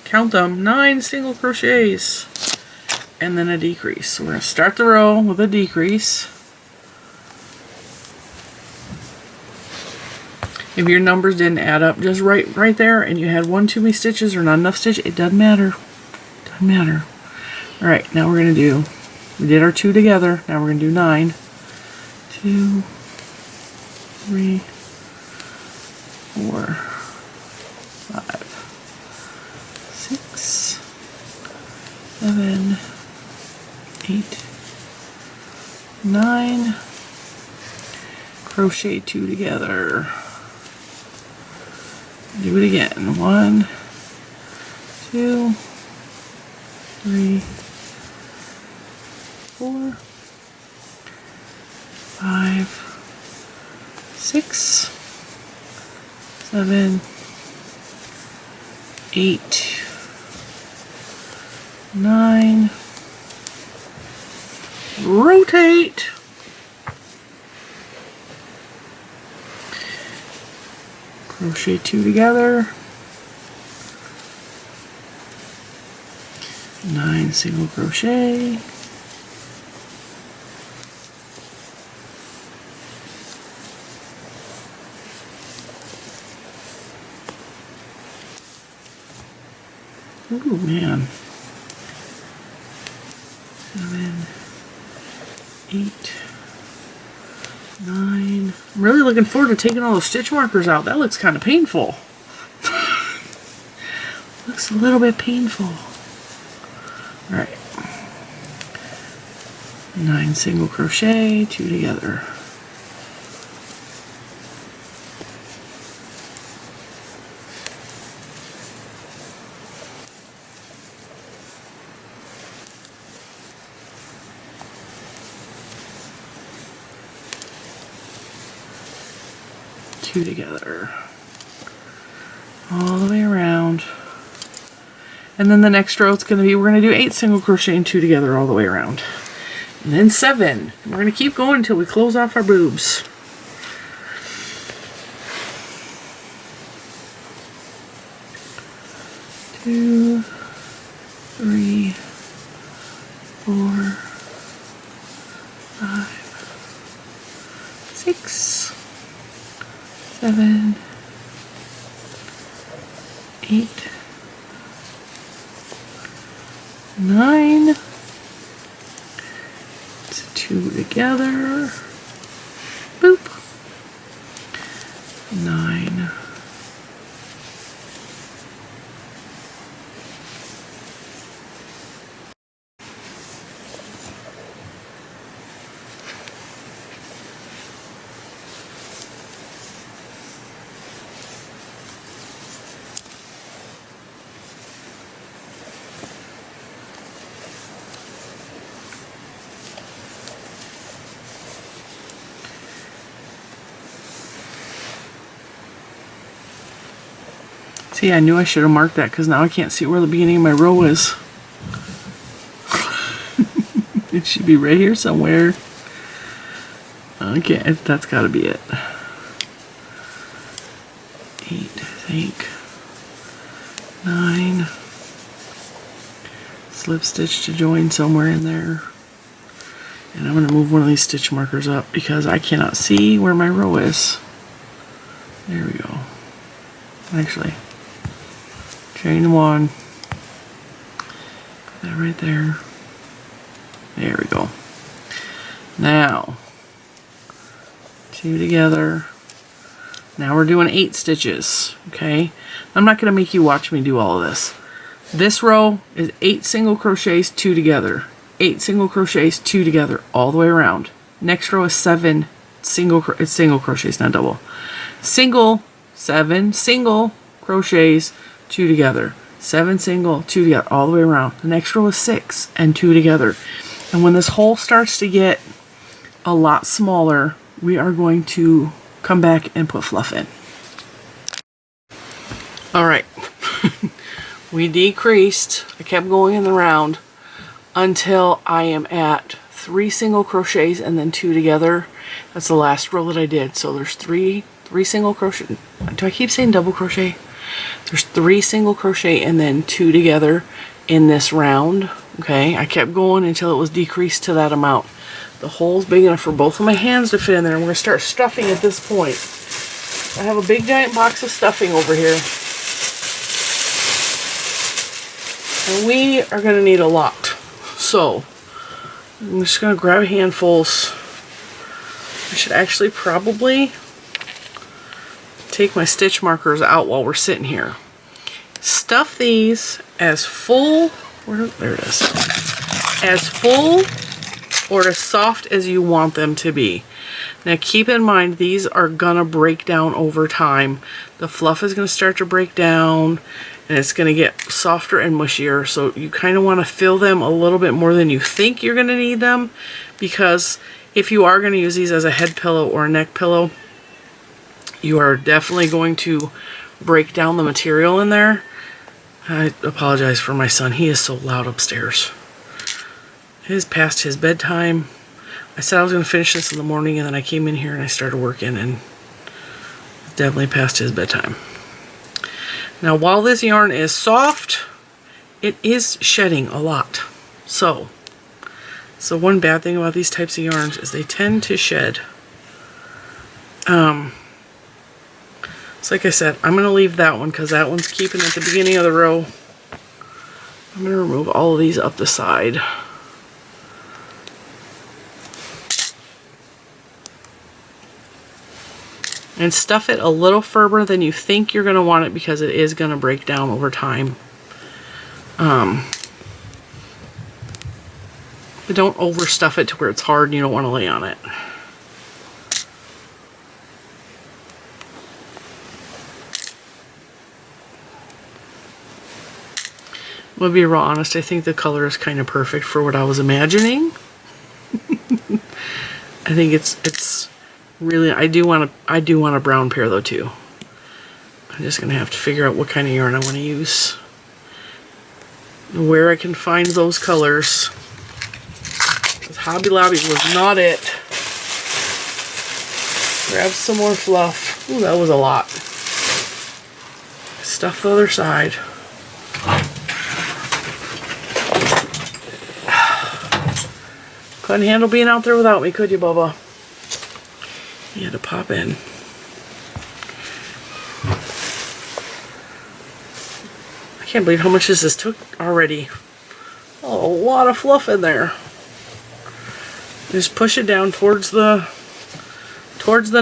count them, 9 single crochets, and then a decrease. So we're going to start the row with a decrease, If your numbers didn't add up just right there and you had one too many stitches or not enough stitch, it doesn't matter. Doesn't matter. All right, now we're going to do, we did our 2 together. Now we're going to do 9. 2, 3, 4, 5, 6, 7, 8, 9. Crochet 2 together. Do it again. 1, 2, 3, 4, 5, 6, 7, 8, 9. Rotate. Crochet 2 together. 9 single crochet. Ooh, man. 7, 8, 9. I'm really looking forward to taking all the stitch markers out. That looks kind of painful. Looks a little bit painful. Alright. 9 single crochet, 2 together. Two together, all the way around, and then the next row it's going to be, we're going to do 8 single crochet and 2 together all the way around, and then 7. We're going to keep going until we close off our boobs. Two, 3, 4, 5, 6, 7, 8, 9. It's 2 together. Boop. 9. See, I knew I should have marked that because now I can't see where the beginning of my row is. It should be right here somewhere. Okay, that's got to be it. 8, I think. 9. Slip stitch to join somewhere in there. And I'm going to move one of these stitch markers up because I cannot see where my row is. There we go. Actually, chain 1. Put that right there. There we go. Now, 2 together. Now we're doing 8 stitches, okay? I'm not going to make you watch me do all of this. This row is 8 single crochets, 2 together. 8 single crochets, 2 together, all the way around. Next row is 7 single, it's single crochets, not double. 7 single crochets, 2 together. 7 single, 2 together, all the way around. The next row is 6 and 2 together. And when this hole starts to get a lot smaller, we are going to come back and put fluff in. Alright, we decreased, I kept going in the round until I am at 3 single crochets and then 2 together. That's the last row that I did. So there's 3 single crochet. Do I keep saying double crochet? There's 3 single crochet and then 2 together in this round. Okay, I kept going until it was decreased to that amount. The hole's big enough for both of my hands to fit in there. I'm going to start stuffing at this point. I have a big giant box of stuffing over here. And we are going to need a lot. So, I'm just going to grab handfuls. I should actually probably take my stitch markers out while we're sitting here. Stuff these as full, there it is, as full or as soft as you want them to be. Now keep in mind, these are gonna break down over time. The fluff is gonna start to break down and it's gonna get softer and mushier. So you kind of wanna fill them a little bit more than you think you're gonna need them, because if you are gonna use these as a head pillow or a neck pillow, you are definitely going to break down the material in there. I apologize for my son. He is so loud upstairs. It is past his bedtime. I said I was going to finish this in the morning, and then I came in here and I started working, and it's definitely past his bedtime. Now, while this yarn is soft, it is shedding a lot. So one bad thing about these types of yarns is they tend to shed. So like I said, I'm going to leave that one because that one's keeping at the beginning of the row. I'm going to remove all of these up the side. And stuff it a little firmer than you think you're going to want it, because it is going to break down over time. But don't overstuff it to where it's hard and you don't want to lay on it. I'm gonna be real honest, I think the color is kind of perfect for what I was imagining. I think it's really, I do want a brown pair though too. I'm just gonna have to figure out what kind of yarn I want to use, where I can find those colors, because Hobby Lobby was not it. Grab some more fluff. Ooh, that was a lot. Stuff the other side. Couldn't handle being out there without me, could you, Bubba? You had to pop in. I can't believe how much this took already. Oh, a lot of fluff in there. Just push it down towards the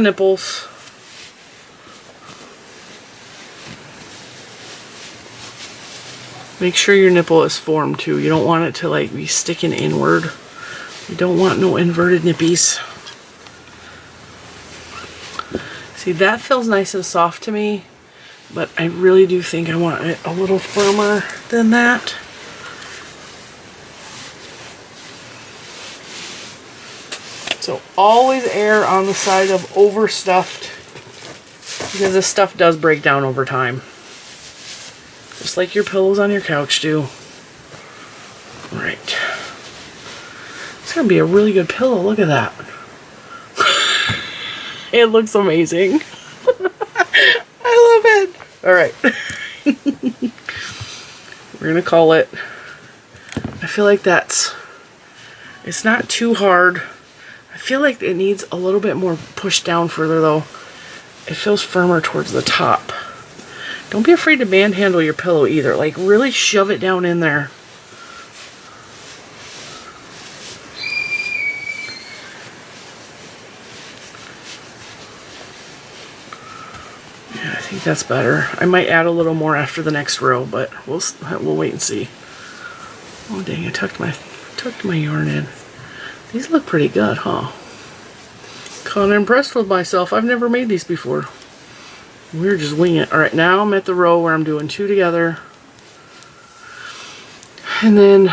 nipples. Make sure your nipple is formed too. You don't want it to like be sticking inward. You don't want no inverted nippies. See, that feels nice and soft to me, but I really do think I want it a little firmer than that. So always err on the side of overstuffed, because this stuff does break down over time. Just like your pillows on your couch do. Right. It's going to be a really good pillow. Look at that. It looks amazing. I love it. Alright. We're going to call it. I feel like it's not too hard. I feel like it needs a little bit more pushed down further though. It feels firmer towards the top. Don't be afraid to manhandle your pillow either. Like, really shove it down in there. Yeah, I think that's better. I might add a little more after the next row, but we'll wait and see. Oh dang, I tucked my yarn in. These look pretty good, huh? Kinda impressed with myself. I've never made these before. We're just winging it. Alright, now I'm at the row where I'm doing 2 together. And then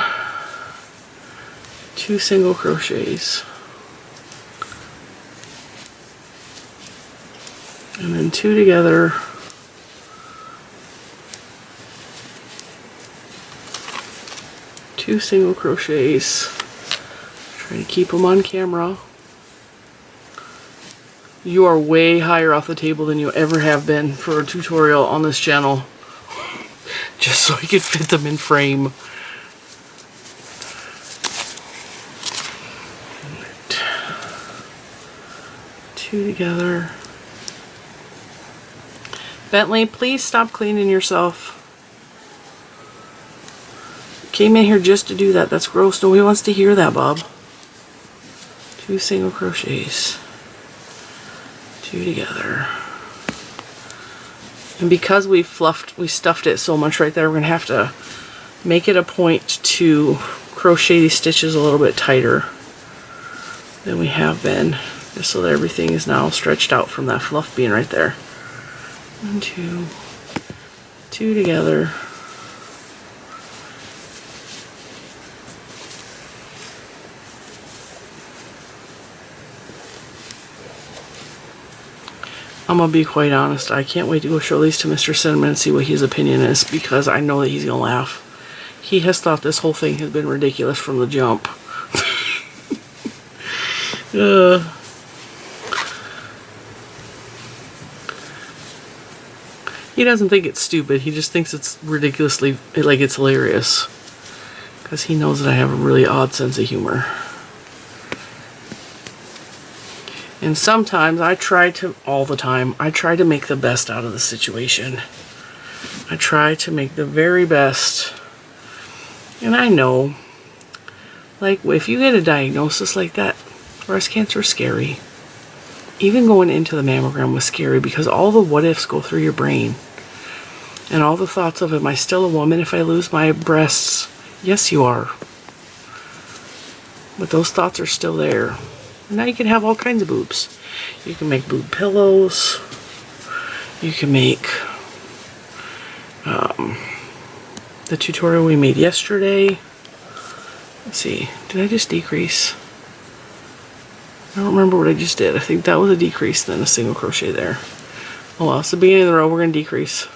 2 single crochets. And then 2 together. Two single crochets. Try to keep them on camera. You are way higher off the table than you ever have been for a tutorial on this channel. Just so I could fit them in frame. Right. 2 together. Bentley, please stop cleaning yourself. Came in here just to do that. That's gross. Nobody wants to hear that, Bob. 2 single crochets. 2 together. And because we stuffed it so much right there, we're going to have to make it a point to crochet these stitches a little bit tighter than we have been, just so that everything is now stretched out from that fluff being right there. 1, 2, 2 together. I'm gonna be quite honest, I can't wait to go show these to Mr. Cinnamon and see what his opinion is, because I know that he's gonna laugh. He has thought this whole thing has been ridiculous from the jump. He doesn't think it's stupid, he just thinks it's ridiculously, like, it's hilarious. Because he knows that I have a really odd sense of humor. And sometimes all the time, I try to make the best out of the situation. I try to make the very best. And I know, like, if you get a diagnosis like that, breast cancer is scary. Even going into the mammogram was scary because all the what ifs go through your brain. And all the thoughts of, am I still a woman if I lose my breasts? Yes, you are. But those thoughts are still there. And now you can have all kinds of boobs. You can make boob pillows. You can make the tutorial we made yesterday. Let's see, did I just decrease? I don't remember what I just did. I think that was a decrease, then a single crochet there. Oh well, it's the beginning of the row, we're going to decrease.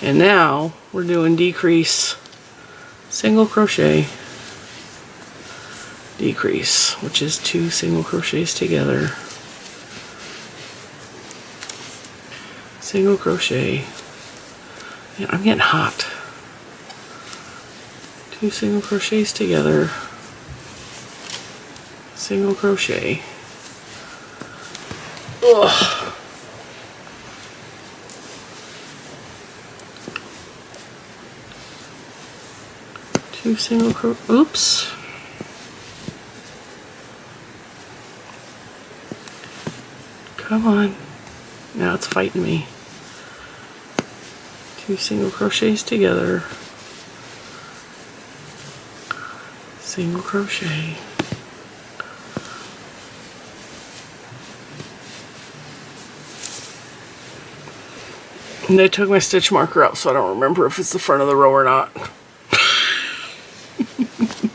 And now we're doing decrease, single crochet, decrease, which is 2 single crochets together, single crochet. Yeah, I'm getting hot. 2 single crochets together, single crochet. Ugh. Two single crochet. Oops. Come on. Now it's fighting me. 2 single crochets together. Single crochet. And I took my stitch marker out, so I don't remember if it's the front of the row or not.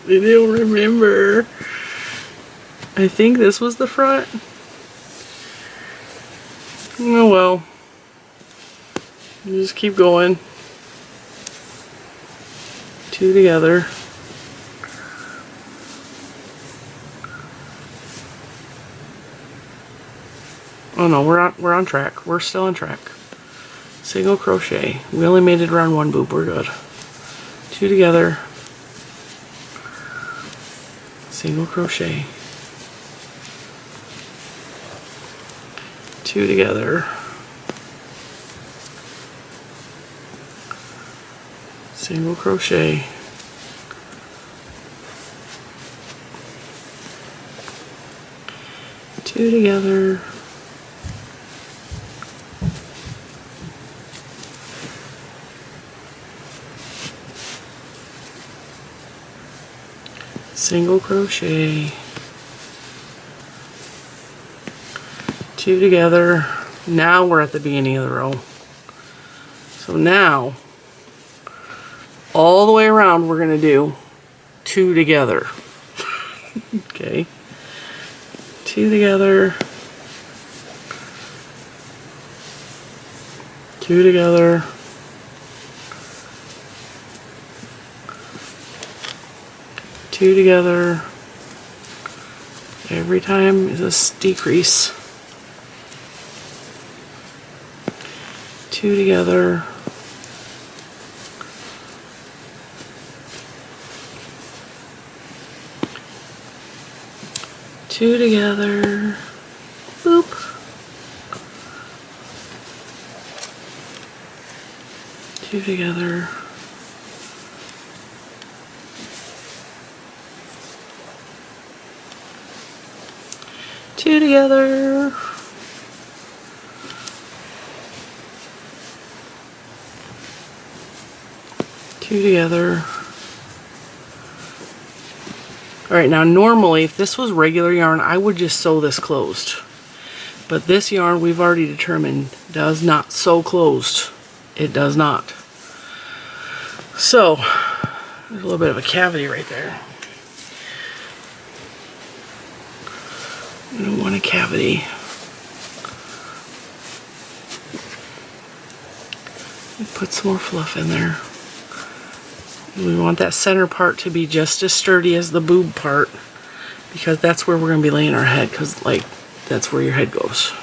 I don't remember. I think this was the front. Oh well. You just keep going. 2 together. Oh no, we're on track. We're still on track. Single crochet. We only made it around 1 boob. We're good. 2 together. Single crochet. 2 together. Single crochet. Two together. Single crochet. 2 together. Now we're at the beginning of the row. So now, all the way around, we're going to do 2 together. Okay. 2 together. 2 together. Two together. Every time is a decrease. 2 together. Two together. Boop. 2 together. Two together. Two together. Alright, now normally if this was regular yarn, I would just sew this closed. But this yarn we've already determined does not sew closed. It does not. So, there's a little bit of a cavity right there. I don't want a cavity. Put some more fluff in there. We want that center part to be just as sturdy as the boob part, because that's where we're going to be laying our head, because like that's where your head goes.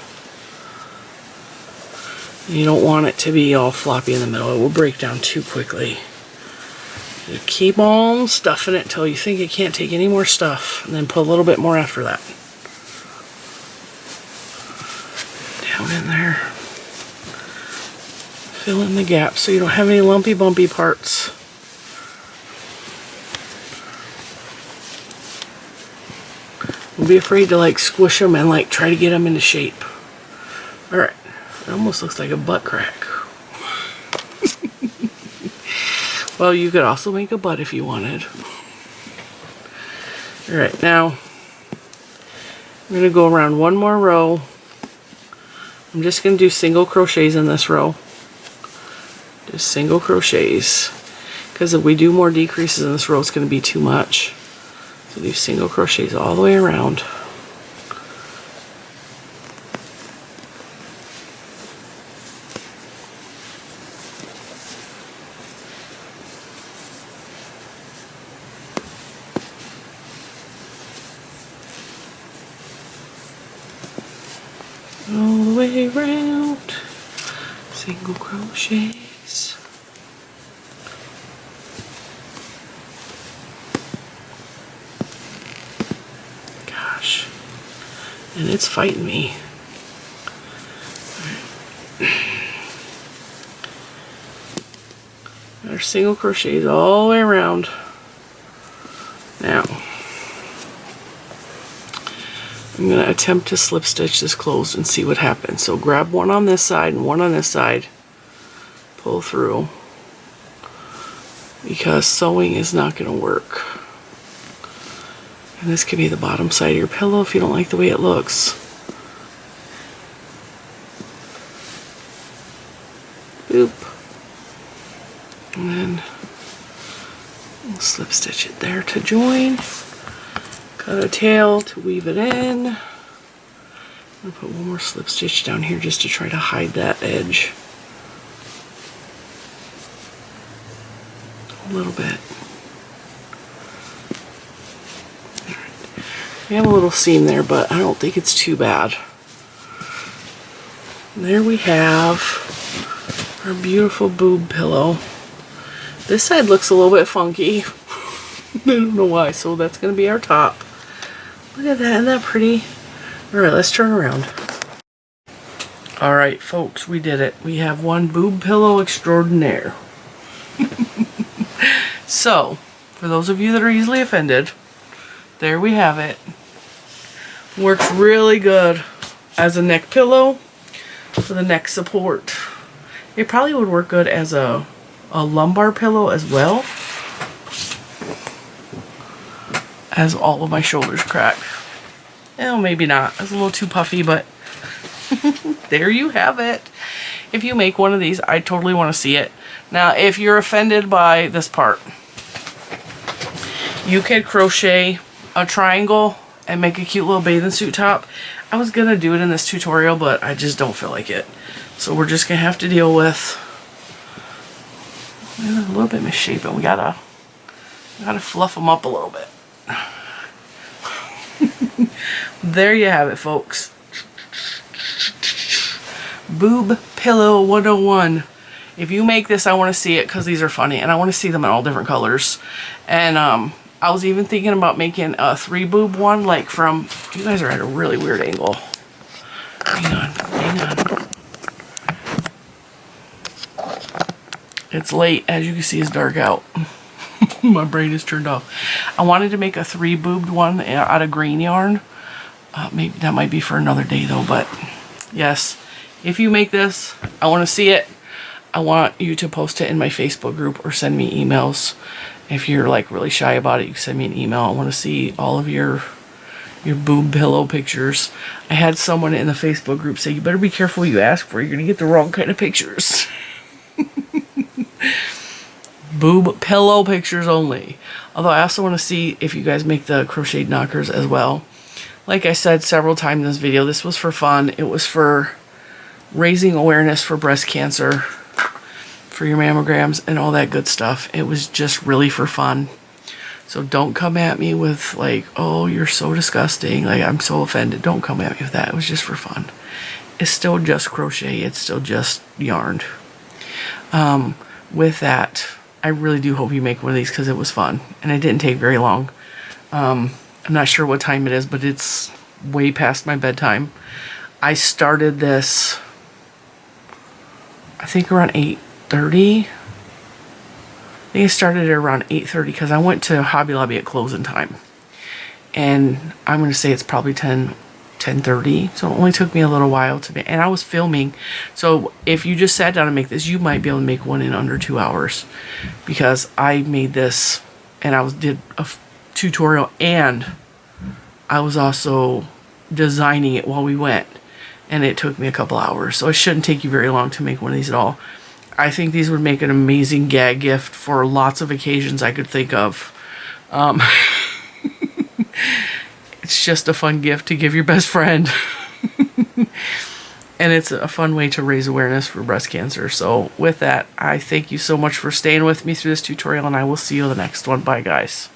You don't want it to be all floppy in the middle. It will break down too quickly. You keep on stuffing it till you think it can't take any more stuff, and then put a little bit more after that. Down in there. Fill in the gap so you don't have any lumpy bumpy parts. Don't be afraid to like squish them and like try to get them into shape. Alright, it almost looks like a butt crack. Well, you could also make a butt if you wanted. Alright, now I'm going to go around one more row. I'm just going to do single crochets in this row. Just single crochets. Because if we do more decreases in this row, it's going to be too much. So do single crochets all the way around. All the way around. Single crochets. Gosh. And it's fighting me. Our single crochets all the way around. Now, I'm going to attempt to slip stitch this closed and see what happens. So grab one on this side and one on this side. Pull through. Because sewing is not going to work. And this could be the bottom side of your pillow if you don't like the way it looks. Boop. And then we'll slip stitch it there to join. Cut a tail to weave it in. I'm going to put one more slip stitch down here just to try to hide that edge. A little bit. We have a little seam there, but I don't think it's too bad. And there we have our beautiful boob pillow. This side looks a little bit funky. I don't know why, so that's going to be our top. Look at that, isn't that pretty? Alright, let's turn around. Alright, folks, we did it. We have one boob pillow extraordinaire. So, for those of you that are easily offended, there we have it. Works really good as a neck pillow for the neck support. It probably would work good as a lumbar pillow as well, as all of my shoulders crack. Well, maybe not. It's a little too puffy, but there you have it. If you make one of these, I totally want to see it. Now, if you're offended by this part, you could crochet a triangle and make a cute little bathing suit top. I was gonna do it in this tutorial, but I just don't feel like it. So we're just gonna have to deal with a little bit misshapen. We gotta fluff them up a little bit. There you have it, folks. Boob Pillow 101. If you make this, I want to see it because these are funny, and I want to see them in all different colors. And I was even thinking about making a 3 boob one, like from, you guys are at a really weird angle. Hang on, hang on. It's late, as you can see, it's dark out. My brain is turned off. I wanted to make a 3-boobed one out of green yarn. Maybe that might be for another day though, but yes, if you make this, I want to see it. I want you to post it in my Facebook group or send me emails. If you're like really shy about it, you can send me an email. I want to see all of your boob pillow pictures. I had someone in the Facebook group say, you better be careful what you ask for. You're going to get the wrong kind of pictures. Boob pillow pictures only. Although I also want to see if you guys make the crocheted knockers as well. Like I said several times in this video, this was for fun. It was for raising awareness for breast cancer, for your mammograms and all that good stuff. It was just really for fun. So don't come at me with like, oh, you're so disgusting. Like, I'm so offended. Don't come at me with that. It was just for fun. It's still just crochet. It's still just yarned. With that, I really do hope you make one of these because it was fun. And it didn't take very long. I'm not sure what time it is, but it's way past my bedtime. I started this, I think around 8:30. I think I started it around 8:30 because I went to Hobby Lobby at closing time. And I'm going to say it's probably 10:30. So it only took me a little while to make, and I was filming. So if you just sat down and make this, you might be able to make one in under 2 hours. Because I made this and I did a tutorial and I was also designing it while we went. And it took me a couple hours. So it shouldn't take you very long to make one of these at all. I think these would make an amazing gag gift for lots of occasions I could think of. It's just a fun gift to give your best friend. And it's a fun way to raise awareness for breast cancer. So with that, I thank you so much for staying with me through this tutorial, and I will see you in the next one. Bye, guys.